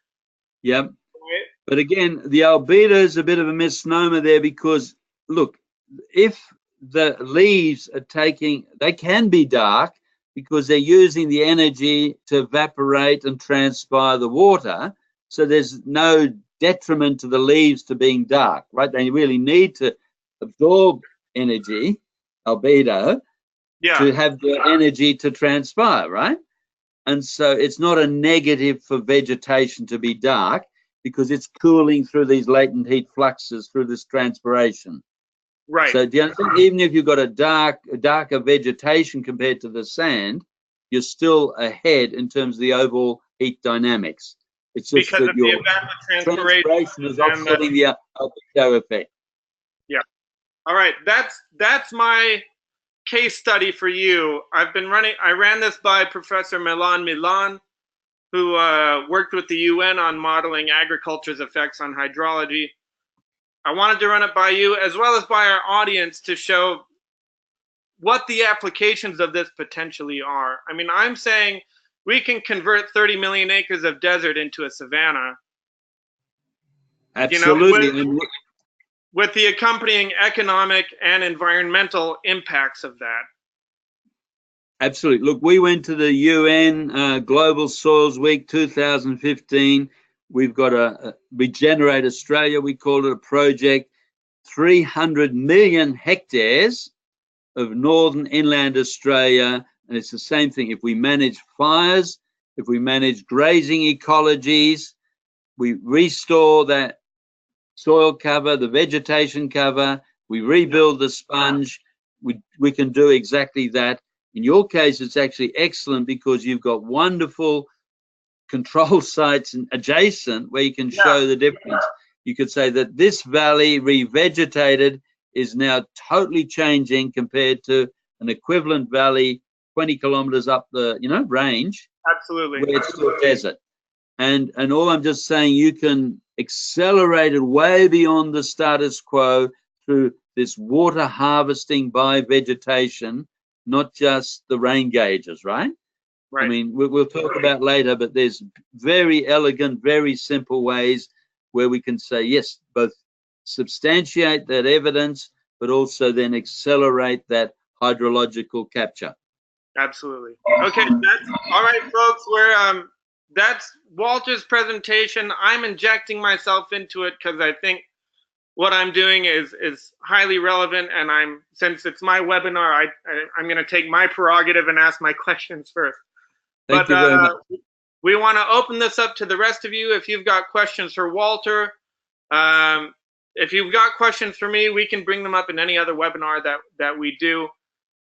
Yep. Right? But again, the albedo is a bit of a misnomer there because, look, if the leaves are they can be dark because they're using the energy to evaporate and transpire the water. So there's no detriment to the leaves to being dark, right? They really need to absorb energy, albedo, to have the energy to transpire, right? And so it's not a negative for vegetation to be dark because it's cooling through these latent heat fluxes through this transpiration. Right. So do you understand? Even if you've got a darker vegetation compared to the sand, you're still ahead in terms of the overall heat dynamics. It's just because that your transpiration is offsetting the albedo effect. Yeah. All right. That's my case study for you. I ran this by Professor Milan, who worked with the UN on modeling agriculture's effects on hydrology. I wanted to run it by you as well as by our audience to show what the applications of this potentially are. I mean, I'm saying we can convert 30 million acres of desert into a savanna. Absolutely. With the accompanying economic and environmental impacts of that. Absolutely. Look, we went to the UN Global Soils Week 2015. We've got a Regenerate Australia, we call it a project, 300 million hectares of northern inland Australia. And it's the same thing. If we manage fires, if we manage grazing ecologies, we restore that soil cover, the vegetation cover, we rebuild the sponge, we can do exactly that. In your case, it's actually excellent because you've got wonderful control sites adjacent where you can show the difference. You could say that this valley revegetated is now totally changing compared to an equivalent valley 20 kilometers up the range. Absolutely. Where it's still desert. And all I'm just saying, you can accelerate it way beyond the status quo through this water harvesting by vegetation, not just the rain gauges, right? Right. I mean, we'll talk about later, but there's very elegant, very simple ways where we can say, yes, both substantiate that evidence, but also then accelerate that hydrological capture. Absolutely. Okay, that's all right, folks. We're that's Walter's presentation. I'm injecting myself into it because I think what I'm doing is highly relevant, and since it's my webinar, I'm going to take my prerogative and ask my questions first. Thank you very much. We want to open this up to the rest of you. If you've got questions for Walter, if you've got questions for me, we can bring them up in any other webinar that we do.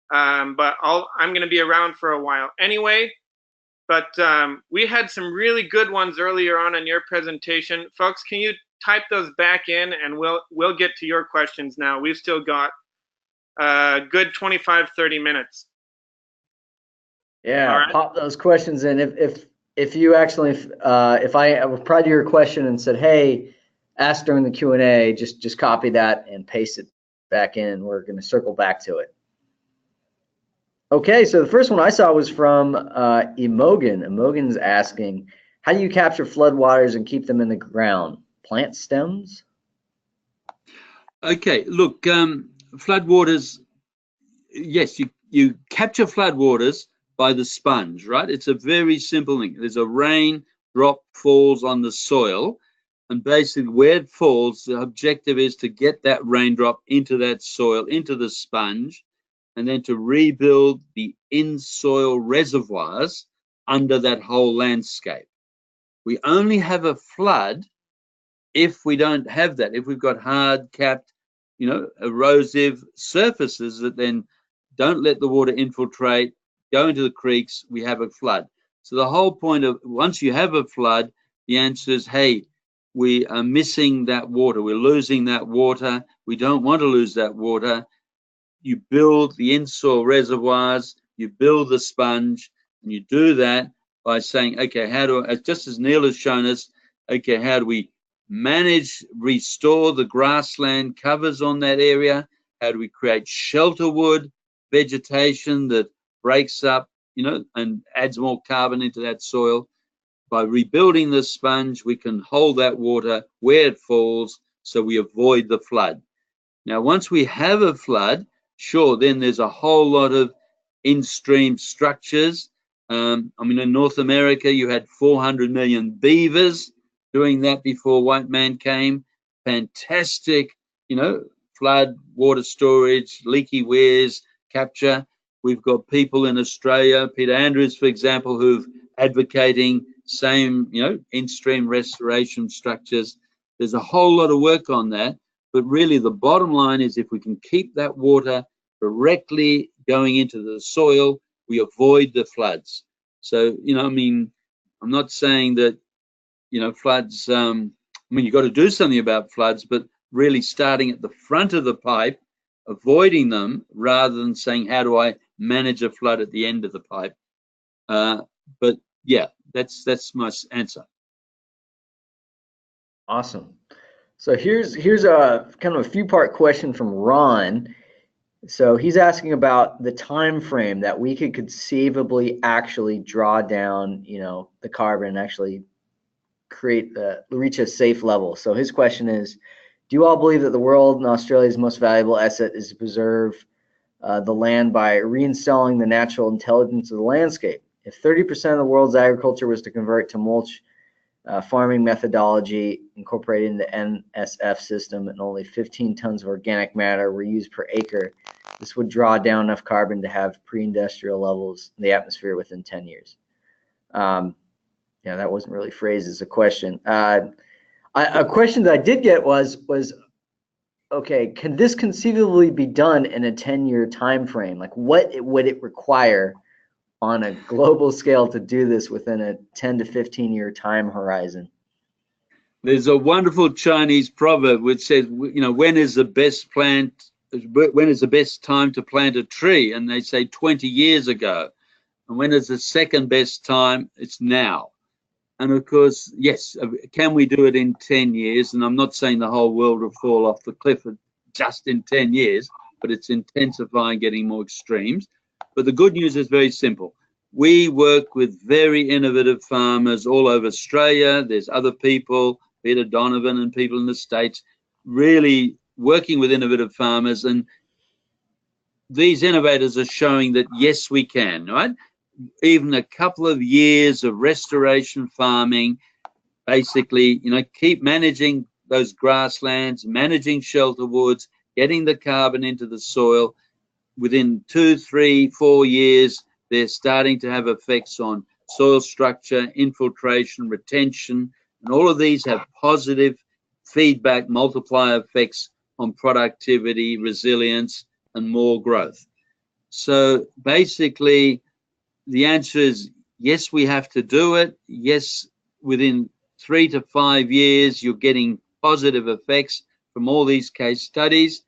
But I'm going to be around for a while anyway. But we had some really good ones earlier on in your presentation. Folks, can you type those back in, and we'll get to your questions now. We've still got a good 25-30 minutes. Yeah, right. Pop those questions in. If you actually, if I replied to your question and said, hey, ask during the Q&A, just copy that and paste it back in. We're going to circle back to it. Okay, so the first one I saw was from Imogen. Imogen's asking, how do you capture floodwaters and keep them in the ground? Plant stems? Okay, look, floodwaters, yes, you capture floodwaters by the sponge, right? It's a very simple thing. There's a rain drop falls on the soil, and basically where it falls, the objective is to get that raindrop into that soil, into the sponge, and then to rebuild the in-soil reservoirs under that whole landscape. We only have a flood if we don't have that, if we've got hard capped, erosive surfaces that then don't let the water infiltrate, go into the creeks, we have a flood. So the whole point of once you have a flood, the answer is, hey, we are missing that water, we're losing that water, we don't want to lose that water. You build the in-soil reservoirs, you build the sponge, and you do that by saying, okay, just as Neil has shown us, okay, how do we manage, restore the grassland covers on that area? How do we create shelter wood vegetation that breaks up, and adds more carbon into that soil? By rebuilding the sponge, we can hold that water where it falls so we avoid the flood. Now, once we have a flood, sure, then there's a whole lot of in-stream structures. In North America, you had 400 million beavers doing that before white man came. Fantastic, flood, water storage, leaky weirs, capture. We've got people in Australia, Peter Andrews, for example, who've advocating same, in-stream restoration structures. There's a whole lot of work on that. But really, the bottom line is if we can keep that water directly going into the soil, we avoid the floods. So, I'm not saying that, floods, you've got to do something about floods, but really starting at the front of the pipe, avoiding them rather than saying, how do I manage a flood at the end of the pipe? But yeah, that's my answer. Awesome. So here's a kind of a few-part question from Ron. So he's asking about the time frame that we could conceivably actually draw down, the carbon and actually reach a safe level. So his question is, do you all believe that the world and Australia's most valuable asset is to preserve the land by reinstalling the natural intelligence of the landscape? If 30% of the world's agriculture was to convert to mulch farming methodology incorporated in the NSF system, and only 15 tons of organic matter were used per acre, this would draw down enough carbon to have pre-industrial levels in the atmosphere within 10 years. That wasn't really phrased as a question. A question that I did get was, okay, can this conceivably be done in a 10-year time frame? Like, what would it require? on a global scale to do this within a 10 to 15 year time horizon? There's a wonderful Chinese proverb which says, you know, when is the best time to plant a tree? And they say 20 years ago. And when is the second best time? It's now. And of course, yes, can we do it in 10 years? And I'm not saying the whole world will fall off the cliff just in 10 years, but it's intensifying, getting more extremes. But the good news is very simple. We work with very innovative farmers all over Australia. There's other people, Peter Donovan and people in the States, really working with innovative farmers. And these innovators are showing that, yes, we can, right? Even a couple of years of restoration farming, basically, you know, keep managing those grasslands, managing shelter woods, getting the carbon into the soil. Within 2, 3, 4 years, they're starting to have effects on soil structure, infiltration, retention, and all of these have positive feedback multiplier effects on productivity, resilience, and more growth. So basically, the answer is yes, we have to do it. Yes, within 3 to 5 years, you're getting positive effects from all these case studies.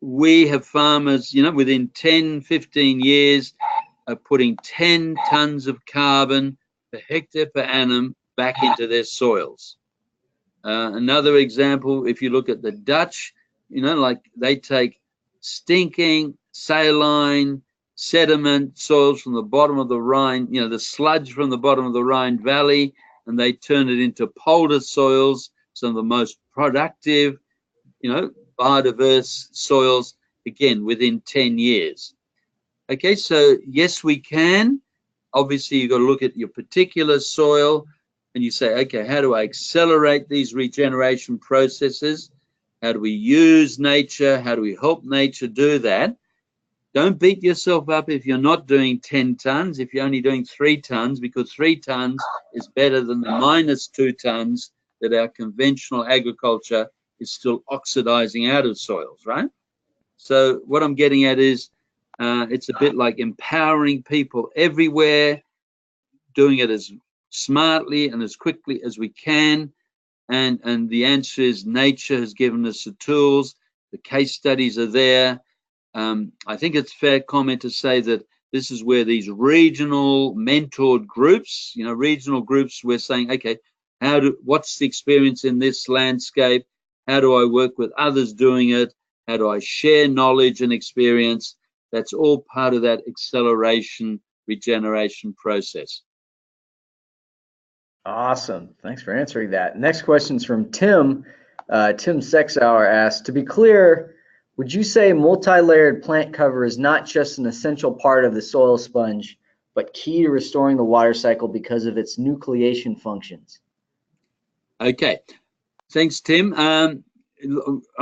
We have farmers, you know, within 10, 15 years are putting 10 tons of carbon per hectare per annum back into their soils. Another example, if you look at the Dutch, you know, like they take stinking saline sediment soils from the bottom of the Rhine, you know, the sludge from the bottom of the Rhine Valley, and they turn it into polder soils, some of the most productive, you know, biodiverse soils, again, within 10 years. Okay, so yes, we can. Obviously, you've got to look at your particular soil and you say, okay, how do I accelerate these regeneration processes? How do we use nature? How do we help nature do that? Don't beat yourself up if you're not doing 10 tons, if you're only doing 3 tons, because 3 tons is better than the -2 tons that our conventional agriculture is still oxidizing out of soils, right? So what I'm getting at is it's a bit like empowering people everywhere, doing it as smartly and as quickly as we can. And the answer is nature has given us the tools. The case studies are there. I think it's fair comment to say that this is where these regional mentored groups, you know, regional groups, we're saying, okay, what's the experience in this landscape? How do I work with others doing it? How do I share knowledge and experience? That's all part of that acceleration regeneration process. Awesome. Thanks for answering that. Next question is from Tim. Tim Sexauer asks, to be clear, would you say multi-layered plant cover is not just an essential part of the soil sponge, but key to restoring the water cycle because of its nucleation functions? Okay. Thanks, Tim. I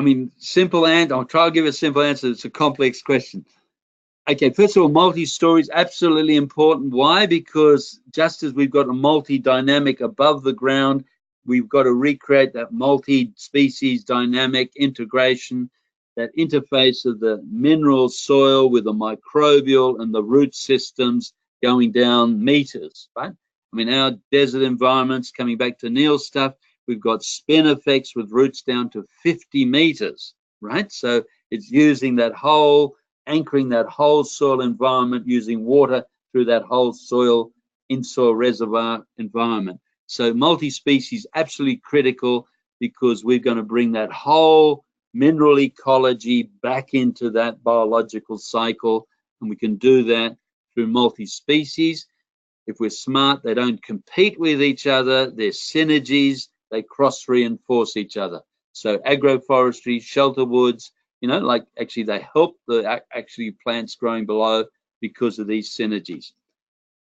mean, simple and I'll try to give a simple answer. It's a complex question. Okay, first of all, multi-story is absolutely important. Why? Because just as we've got a multi-dynamic above the ground, we've got to recreate that multi-species dynamic integration, that interface of the mineral soil with the microbial and the root systems going down meters, right? I mean, our desert environments, coming back to Neil's stuff, we've got spin effects with roots down to 50 meters, right? So it's using that whole, anchoring that whole soil environment, using water through that whole soil, in-soil reservoir environment. So multi-species, absolutely critical, because we're going to bring that whole mineral ecology back into that biological cycle, and we can do that through multi-species. If we're smart, they don't compete with each other, they're synergies, they cross-reinforce each other. So agroforestry, shelter woods, you know, like actually they help the actually plants growing below because of these synergies.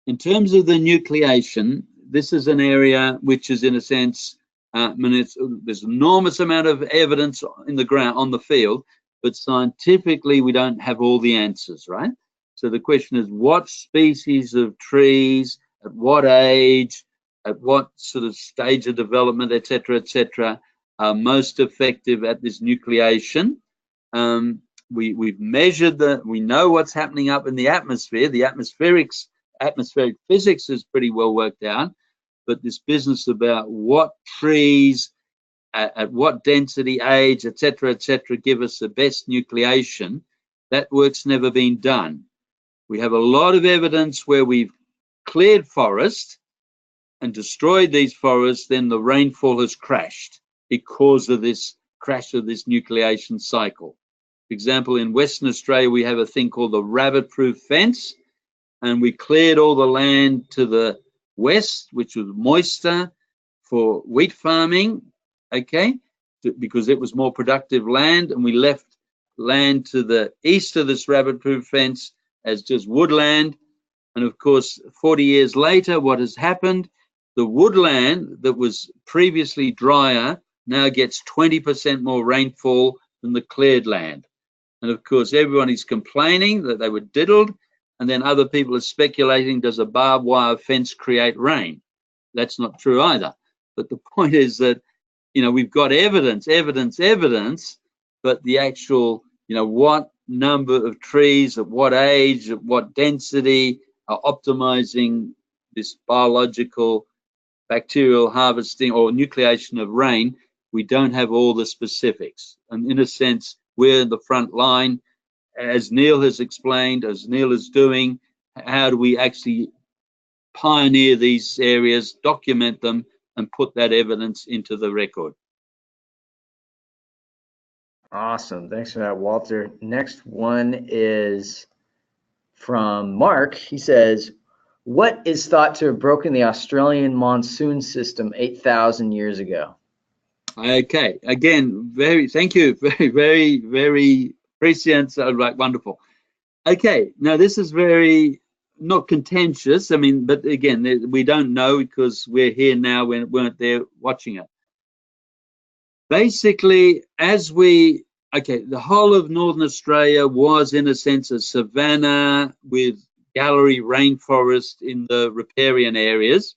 In terms of the nucleation, this is an area which is, in a sense, there's an enormous amount of evidence in the ground, on the field, but scientifically we don't have all the answers, right? So the question is, what species of trees, at what age, at what sort of stage of development, et cetera, are most effective at this nucleation? We've measured we know what's happening up in the atmosphere. The atmospheric atmospheric physics is pretty well worked out, but this business about what trees, at what density, age, etc., give us the best nucleation, that work's never been done. We have a lot of evidence where we've cleared forest and destroyed these forests, then the rainfall has crashed because of this crash of this nucleation cycle. For example, in Western Australia, we have a thing called the rabbit-proof fence, and we cleared all the land to the west, which was moister for wheat farming, okay, because it was more productive land, and we left land to the east of this rabbit-proof fence as just woodland. And of course, 40 years later, what has happened? The woodland that was previously drier now gets 20% more rainfall than the cleared land. And of course, everybody's complaining that they were diddled, and then other people are speculating, does a barbed wire fence create rain? That's not true either. But the point is that, you know, we've got evidence, but the actual, you know, what number of trees, at what age, at what density are optimizing this biological bacterial harvesting or nucleation of rain, we don't have all the specifics. And in a sense, we're in the front line, as Neil has explained, as Neil is doing. How do we actually pioneer these areas, document them, and put that evidence into the record? Awesome. Thanks for that, Walter. Next one is from Mark. He says, what is thought to have broken the Australian monsoon system 8,000 years ago? Okay, again, thank you, very prescient, right, wonderful. Okay, now this is very not contentious, I mean, but again, we don't know because we're here now, we weren't there watching it. Basically, the whole of Northern Australia was in a sense a savanna with gallery rainforest in the riparian areas.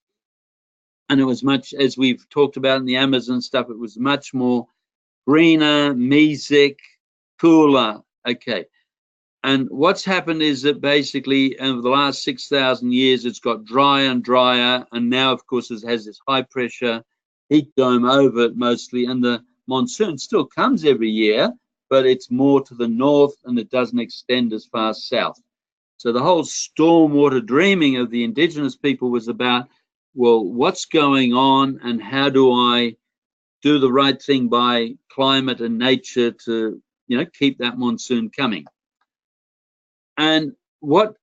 And it was much, as we've talked about in the Amazon stuff, it was much more greener, mesic, cooler. Okay. And what's happened is that basically over the last 6,000 years, it's got drier and drier. And now, of course, it has this high pressure heat dome over it mostly. And the monsoon still comes every year, but it's more to the north and it doesn't extend as far south. So the whole stormwater dreaming of the indigenous people was about, well, what's going on and how do I do the right thing by climate and nature to, you know, keep that monsoon coming? And what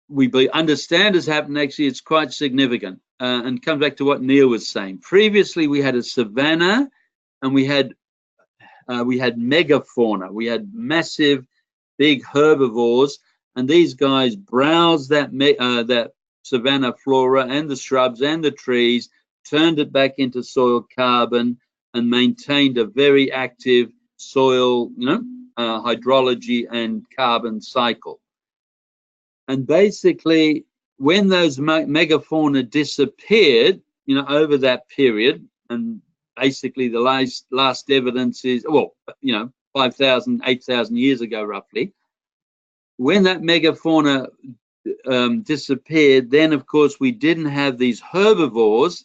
we understand has happened, actually, it's quite significant, and comes back to what Neil was saying. Previously, we had a savanna and we had megafauna. We had massive, big herbivores, and these guys browsed that savanna flora and the shrubs and the trees, turned it back into soil carbon, and maintained a very active soil, hydrology and carbon cycle. And basically, when those megafauna disappeared, over that period, and basically the last evidence is, 5,000, 8,000 years ago, roughly, when that megafauna disappeared, then of course we didn't have these herbivores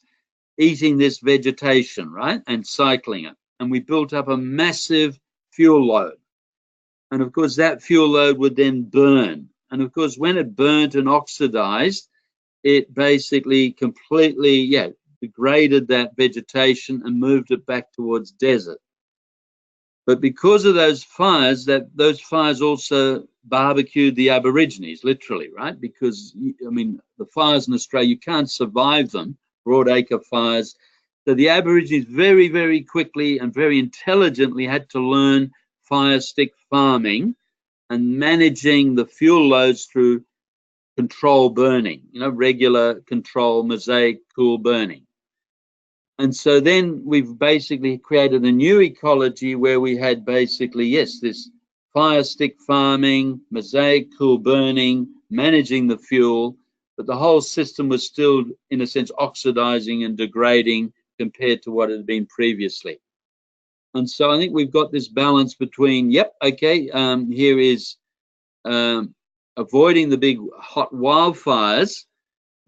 eating this vegetation, right, and cycling it, and we built up a massive fuel load. And of course that fuel load would then burn, and of course when it burnt and oxidized, it basically completely degraded that vegetation and moved it back towards desert. But because of those fires also barbecued the Aborigines, literally, right? Because, the fires in Australia, you can't survive them, broadacre fires. So the Aborigines very, very quickly and very intelligently had to learn fire stick farming and managing the fuel loads through control burning, regular control, mosaic, cool burning. And so then we've basically created a new ecology where we had basically, this fire stick farming, mosaic, cool burning, managing the fuel, but the whole system was still, in a sense, oxidizing and degrading compared to what it had been previously. And so I think we've got this balance between, here is avoiding the big hot wildfires,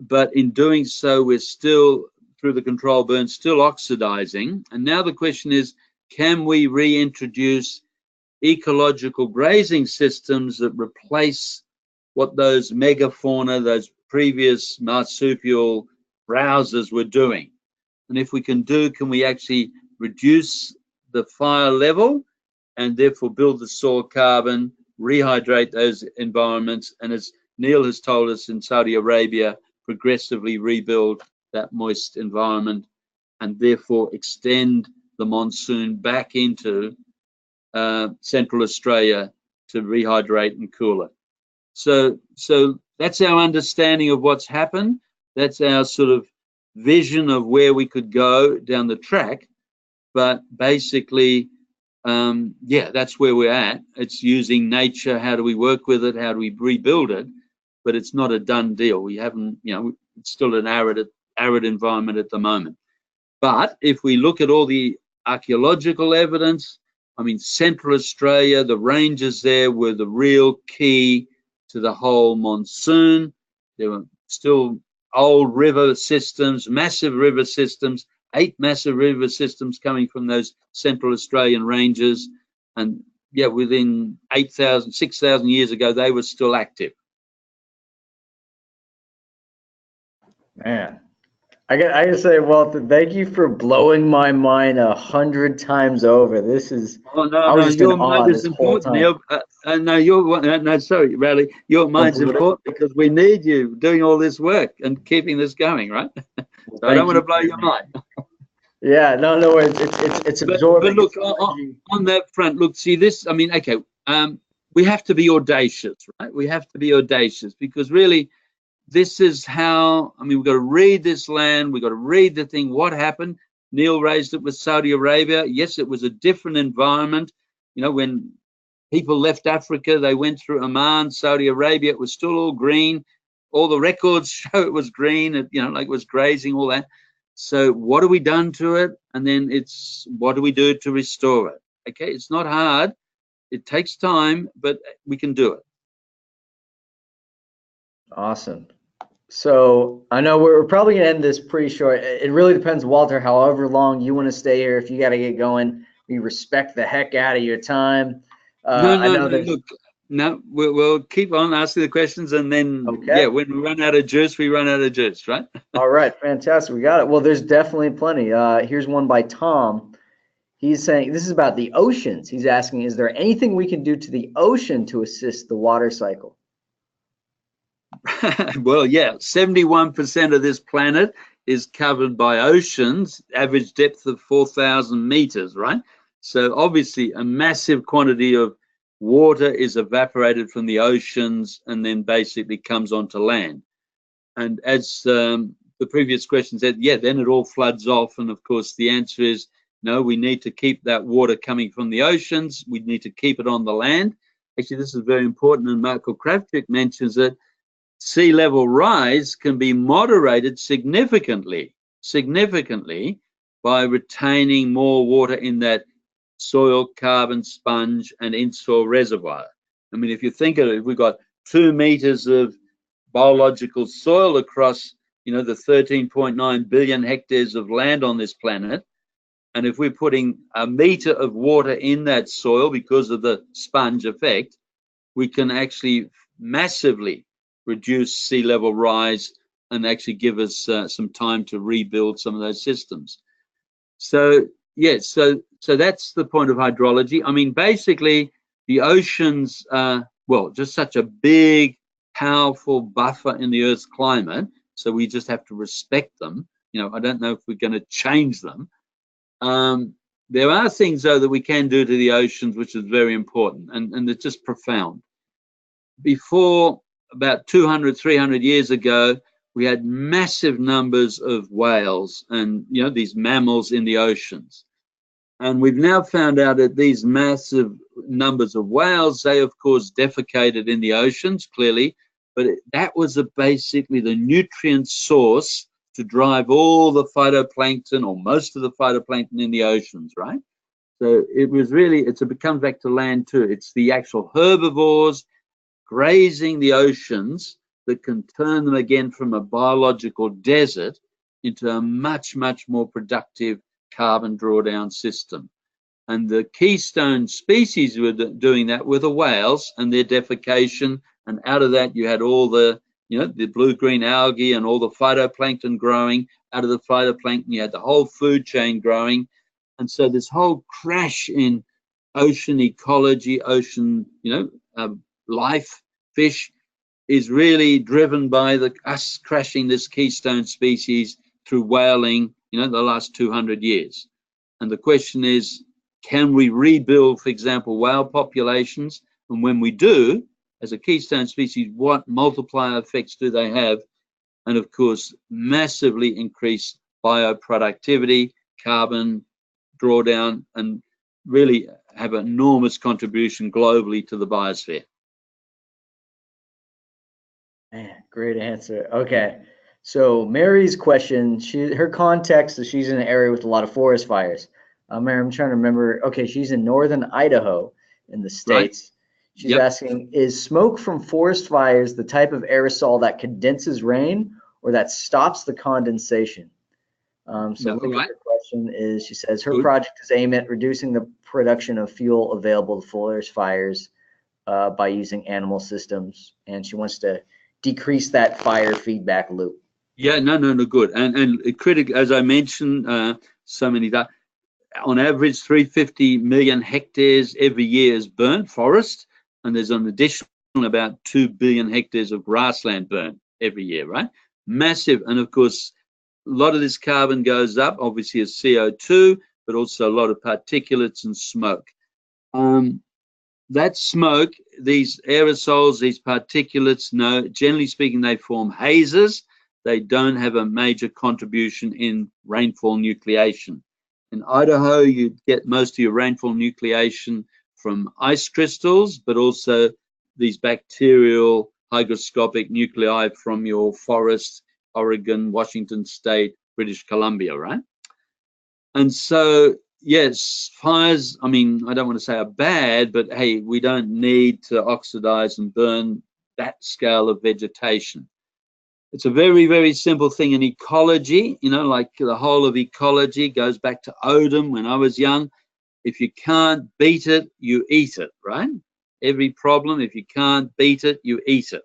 but in doing so, we're still, through the control burn, still oxidizing. And now the question is, can we reintroduce ecological grazing systems that replace what those megafauna, those previous marsupial browsers were doing? And if we can we actually reduce the fire level and therefore build the soil carbon, rehydrate those environments, and as Neil has told us in Saudi Arabia, progressively rebuild that moist environment and therefore extend the monsoon back into Central Australia to rehydrate and cool it. So that's our understanding of what's happened. That's our sort of vision of where we could go down the track. But basically, yeah, that's where we're at. It's using nature. How do we work with it? How do we rebuild it? But it's not a done deal. We haven't, it's still an arid environment at the moment. But if we look at all the archaeological evidence, I mean, Central Australia, the ranges there were the real key to the whole monsoon. There were still old river systems, massive river systems, 8 massive river systems coming from those Central Australian ranges. And yeah, within 8,000, 6,000 years ago, they were still active. Man, I gotta say, Walter, thank you for blowing my mind 100 times over. This is, Oh no, I was just in your awe mind is this whole important, time. Neil. No, sorry, Raleigh. Your mind's important because we need you doing all this work and keeping this going, right? So I don't want to blow your mind. Yeah, no worries. It's absorbing. But look, on that front, look, see this. I mean, okay, we have to be audacious, right? We have to be audacious because really, this is how. I mean, we've got to read this land. We've got to read the thing. What happened? Neil raised it with Saudi Arabia. Yes, it was a different environment. You know, when people left Africa, they went through Oman, Saudi Arabia. It was still all green. All the records show it was green. Like it was grazing, all that. So what have we done to it? And then it's what do we do to restore it? Okay, it's not hard. It takes time, but we can do it. Awesome. So I know we're probably gonna end this pretty short. It really depends, Walter, however long you want to stay here. If you got to get going, we respect the heck out of your time. No, we'll keep on asking the questions, and then yeah, when we run out of juice, we run out of juice, right? All right, fantastic. We got it. Well, there's definitely plenty. Here's one by Tom. He's saying this is about the oceans. He's asking, is there anything we can do to the ocean to assist the water cycle? Well, yeah, 71% of this planet is covered by oceans, average depth of 4,000 meters, right? So obviously a massive quantity of water is evaporated from the oceans and then basically comes onto land. And as the previous question said, yeah, then it all floods off. And of course, the answer is no, we need to keep that water coming from the oceans. We need to keep it on the land. Actually, this is very important, and Michael Kravchuk mentions it. Sea level rise can be moderated significantly by retaining more water in that soil carbon sponge and in-soil reservoir. I mean, if you think of it, if we've got 2 meters of biological soil across, the 13.9 billion hectares of land on this planet, and if we're putting a meter of water in that soil because of the sponge effect, we can actually massively reduce sea level rise and actually give us some time to rebuild some of those systems. So yes, so that's the point of hydrology. I mean, basically the oceans are, well, just such a big, powerful buffer in the Earth's climate. So we just have to respect them. I don't know if we're going to change them. There are things though that we can do to the oceans, which is very important, and it's just profound. Before, about 200, 300 years ago, we had massive numbers of whales and, these mammals in the oceans. And we've now found out that these massive numbers of whales, they of course defecated in the oceans, clearly, but that was basically the nutrient source to drive all the phytoplankton or most of the phytoplankton in the oceans, right? So it was really, it comes back to land too. It's the actual herbivores grazing the oceans that can turn them again from a biological desert into a much, much more productive carbon drawdown system. And the keystone species were doing that were the whales and their defecation. And out of that, you had all the, the blue-green algae and all the phytoplankton growing. Out of the phytoplankton, you had the whole food chain growing. And so this whole crash in ocean ecology, ocean, life, fish, is really driven by us crashing this keystone species through whaling, the last 200 years. And the question is, can we rebuild, for example, whale populations? And when we do, as a keystone species, what multiplier effects do they have? And of course, massively increase bioproductivity, carbon drawdown, and really have an enormous contribution globally to the biosphere. Man, great answer. Okay. So Mary's question, her context is she's in an area with a lot of forest fires. Mary, I'm trying to remember. Okay, she's in northern Idaho in the States. Right. She's asking, is smoke from forest fires the type of aerosol that condenses rain or that stops the condensation? So her question is, she says her project is aimed at reducing the production of fuel available to forest fires by using animal systems, and she wants to decrease that fire feedback loop. Yeah, no, good. And critical, as I mentioned, so many that on average 350 million hectares every year is burnt forest, and there's an additional about 2 billion hectares of grassland burnt every year, right? Massive. And of course, a lot of this carbon goes up, obviously as CO2, but also a lot of particulates and smoke. That smoke, these aerosols, these particulates, generally speaking, they form hazes. They don't have a major contribution in rainfall nucleation. In Idaho, you get most of your rainfall nucleation from ice crystals, but also these bacterial hygroscopic nuclei from your forest, Oregon, Washington State, British Columbia, right? And so, yes, fires, I mean, I don't want to say are bad, but hey, we don't need to oxidize and burn that scale of vegetation. It's a very, very simple thing in ecology, like the whole of ecology goes back to Odin when I was young. If you can't beat it, you eat it, right? Every problem, if you can't beat it, you eat it.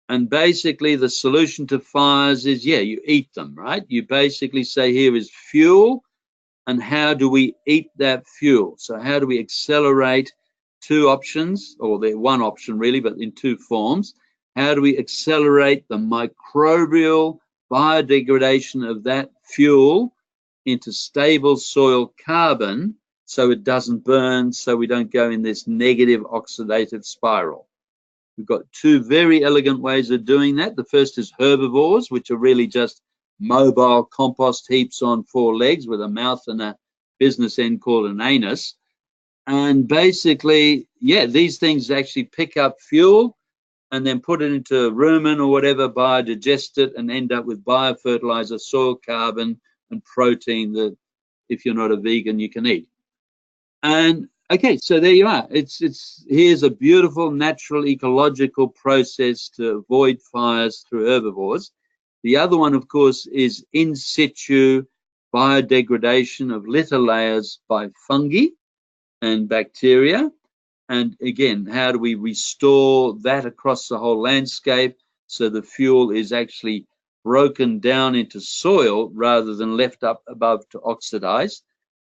And basically the solution to fires is, you eat them, right? You basically say here is fuel, and how do we eat that fuel? So how do we accelerate two options, or they're one option really, but in two forms? How do we accelerate the microbial biodegradation of that fuel into stable soil carbon so it doesn't burn, so we don't go in this negative oxidative spiral? We've got two very elegant ways of doing that. The first is herbivores, which are really just mobile compost heaps on four legs with a mouth and a business end called an anus. And basically, these things actually pick up fuel and then put it into rumen or whatever, biodigest it, and end up with biofertilizer, soil carbon, and protein that, if you're not a vegan, you can eat. And okay, so there you are. Here's a beautiful natural ecological process to avoid fires through herbivores. The other one, of course, is in situ biodegradation of litter layers by fungi and bacteria. And again, how do we restore that across the whole landscape so the fuel is actually broken down into soil rather than left up above to oxidize?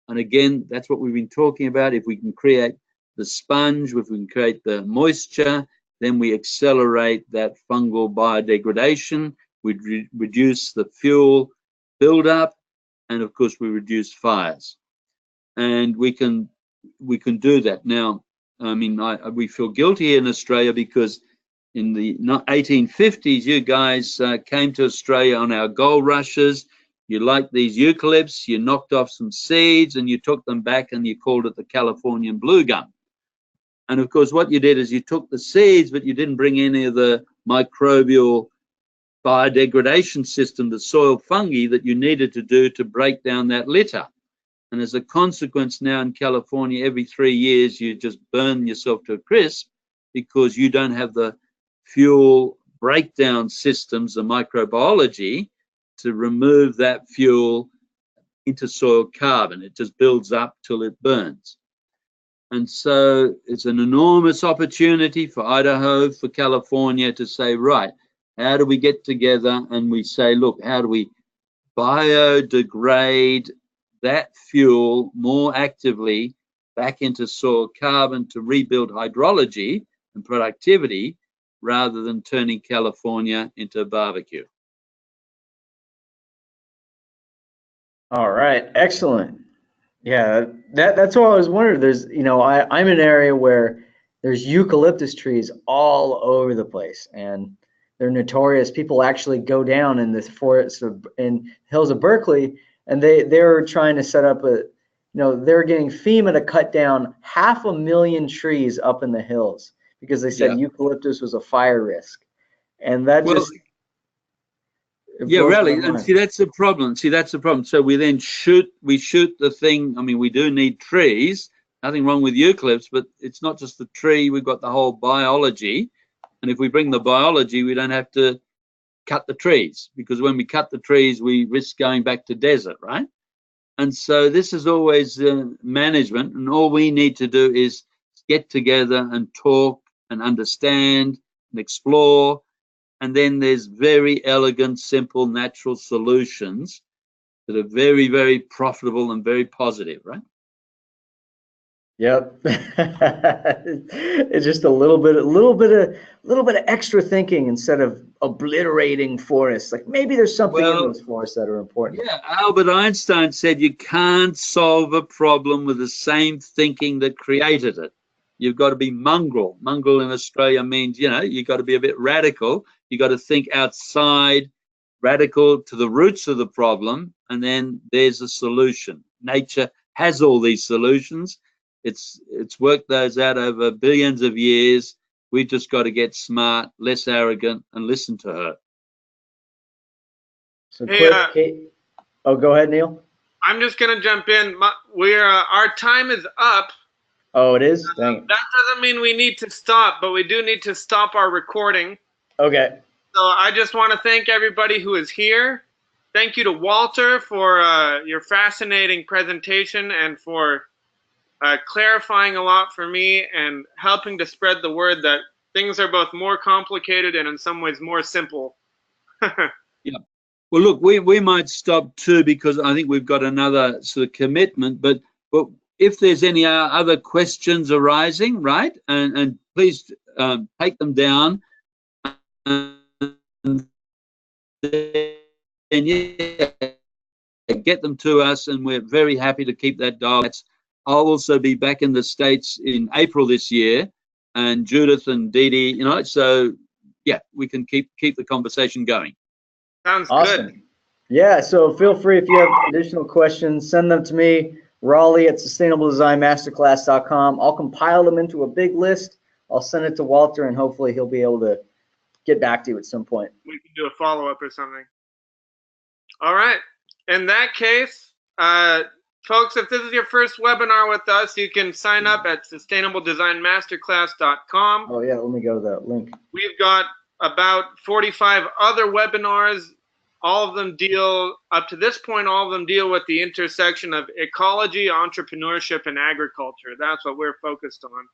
And again, that's what we've been talking about. If we can create the sponge, if we can create the moisture, then we accelerate that fungal biodegradation. We reduce the fuel buildup, and of course we reduce fires. And we can do that. Now, I mean, we feel guilty in Australia because in the 1850s, you guys came to Australia on our gold rushes. You liked these eucalypts, you knocked off some seeds and you took them back and you called it the Californian blue gum. And of course, what you did is you took the seeds, but you didn't bring any of the microbial biodegradation system, the soil fungi that you needed to do to break down that litter. And as a consequence, now in California, every 3 years, you just burn yourself to a crisp because you don't have the fuel breakdown systems, the microbiology, to remove that fuel into soil carbon. It just builds up till it burns. And so it's an enormous opportunity for Idaho, for California to say, right, how do we get together and we say, look, how do we biodegrade that fuel more actively back into soil carbon to rebuild hydrology and productivity rather than turning California into a barbecue. All right, excellent. Yeah, that's what I was wondering. There's, you know, I'm in an area where there's eucalyptus trees all over the place, and they're notorious. People actually go down in the forests in hills of Berkeley, and they're trying to set up a, you know, they're getting FEMA to cut down 500,000 trees up in the hills because they said eucalyptus was a fire risk, and that just yeah, really, and see that's the problem. So we shoot the thing. I mean, we do need trees. Nothing wrong with eucalypts, but it's not just the tree. We've got the whole biology, and if we bring the biology, we don't have to cut the trees, because when we cut the trees, we risk going back to desert, right? And so this is always management, and all we need to do is get together and talk and understand and explore. And then there's very elegant, simple, natural solutions that are very, very profitable and very positive, right? Yep. It's just a little bit of extra thinking instead of obliterating forests. Like maybe there's something in those forests that are important. Yeah, Albert Einstein said you can't solve a problem with the same thinking that created it. You've got to be mongrel. Mongrel in Australia means, you know, you've got to be a bit radical. You got to think outside, radical to the roots of the problem, and then there's a solution. Nature has all these solutions. It's worked those out over billions of years. We've just got to get smart, less arrogant, and listen to her. So quick, oh, go ahead, Neil. I'm just gonna jump in. Our time is up. Oh, it is? Dang it. That doesn't mean we need to stop, but we do need to stop our recording. Okay. So I just want to thank everybody who is here. Thank you to Walter for your fascinating presentation and for clarifying a lot for me and helping to spread the word that things are both more complicated and in some ways more simple. Yeah. Well, look, we might stop too, because I think we've got another sort of commitment, but if there's any other questions arising, right, and please take them down, and then get them to us, and we're very happy to keep that dialogue. I'll also be back in the States in April this year, and Judith and Dee Dee, you know, so yeah, we can keep the conversation going. Sounds awesome. Good. Yeah, so feel free, if you have additional questions, send them to me, Raleigh@sustainabledesignmasterclass.com. I'll compile them into a big list. I'll send it to Walter, and hopefully he'll be able to get back to you at some point. We can do a follow-up or something. All right. In that case, folks, if this is your first webinar with us, you can sign up at sustainabledesignmasterclass.com. Oh, yeah, let me go to that link. We've got about 45 other webinars. All of them deal, up to this point, all of them deal with the intersection of ecology, entrepreneurship, and agriculture. That's what we're focused on.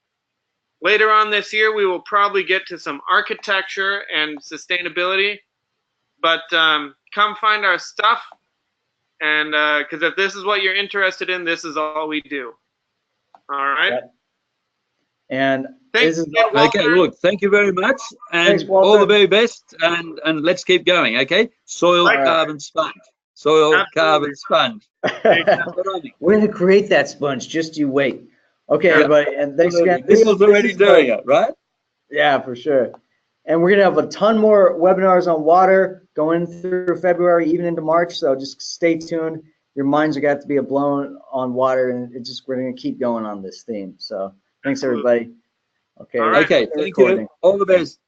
Later on this year, we will probably get to some architecture and sustainability. But come find our stuff, and because if this is what you're interested in, this is all we do. All right. Yeah. And thanks, okay, look, thank you very much, and thanks, all the very best, and let's keep going. Okay, soil carbon sponge, soil carbon sponge. We're gonna create that sponge. Just you wait. Okay, everybody, and thanks again. Neil's already doing it, right? Yeah, for sure. And we're gonna have a ton more webinars on water going through February, even into March. So just stay tuned. Your minds are got to be blown on water, and we're gonna keep going on this theme. So thanks, everybody. Okay. Okay. Thank you. All the best.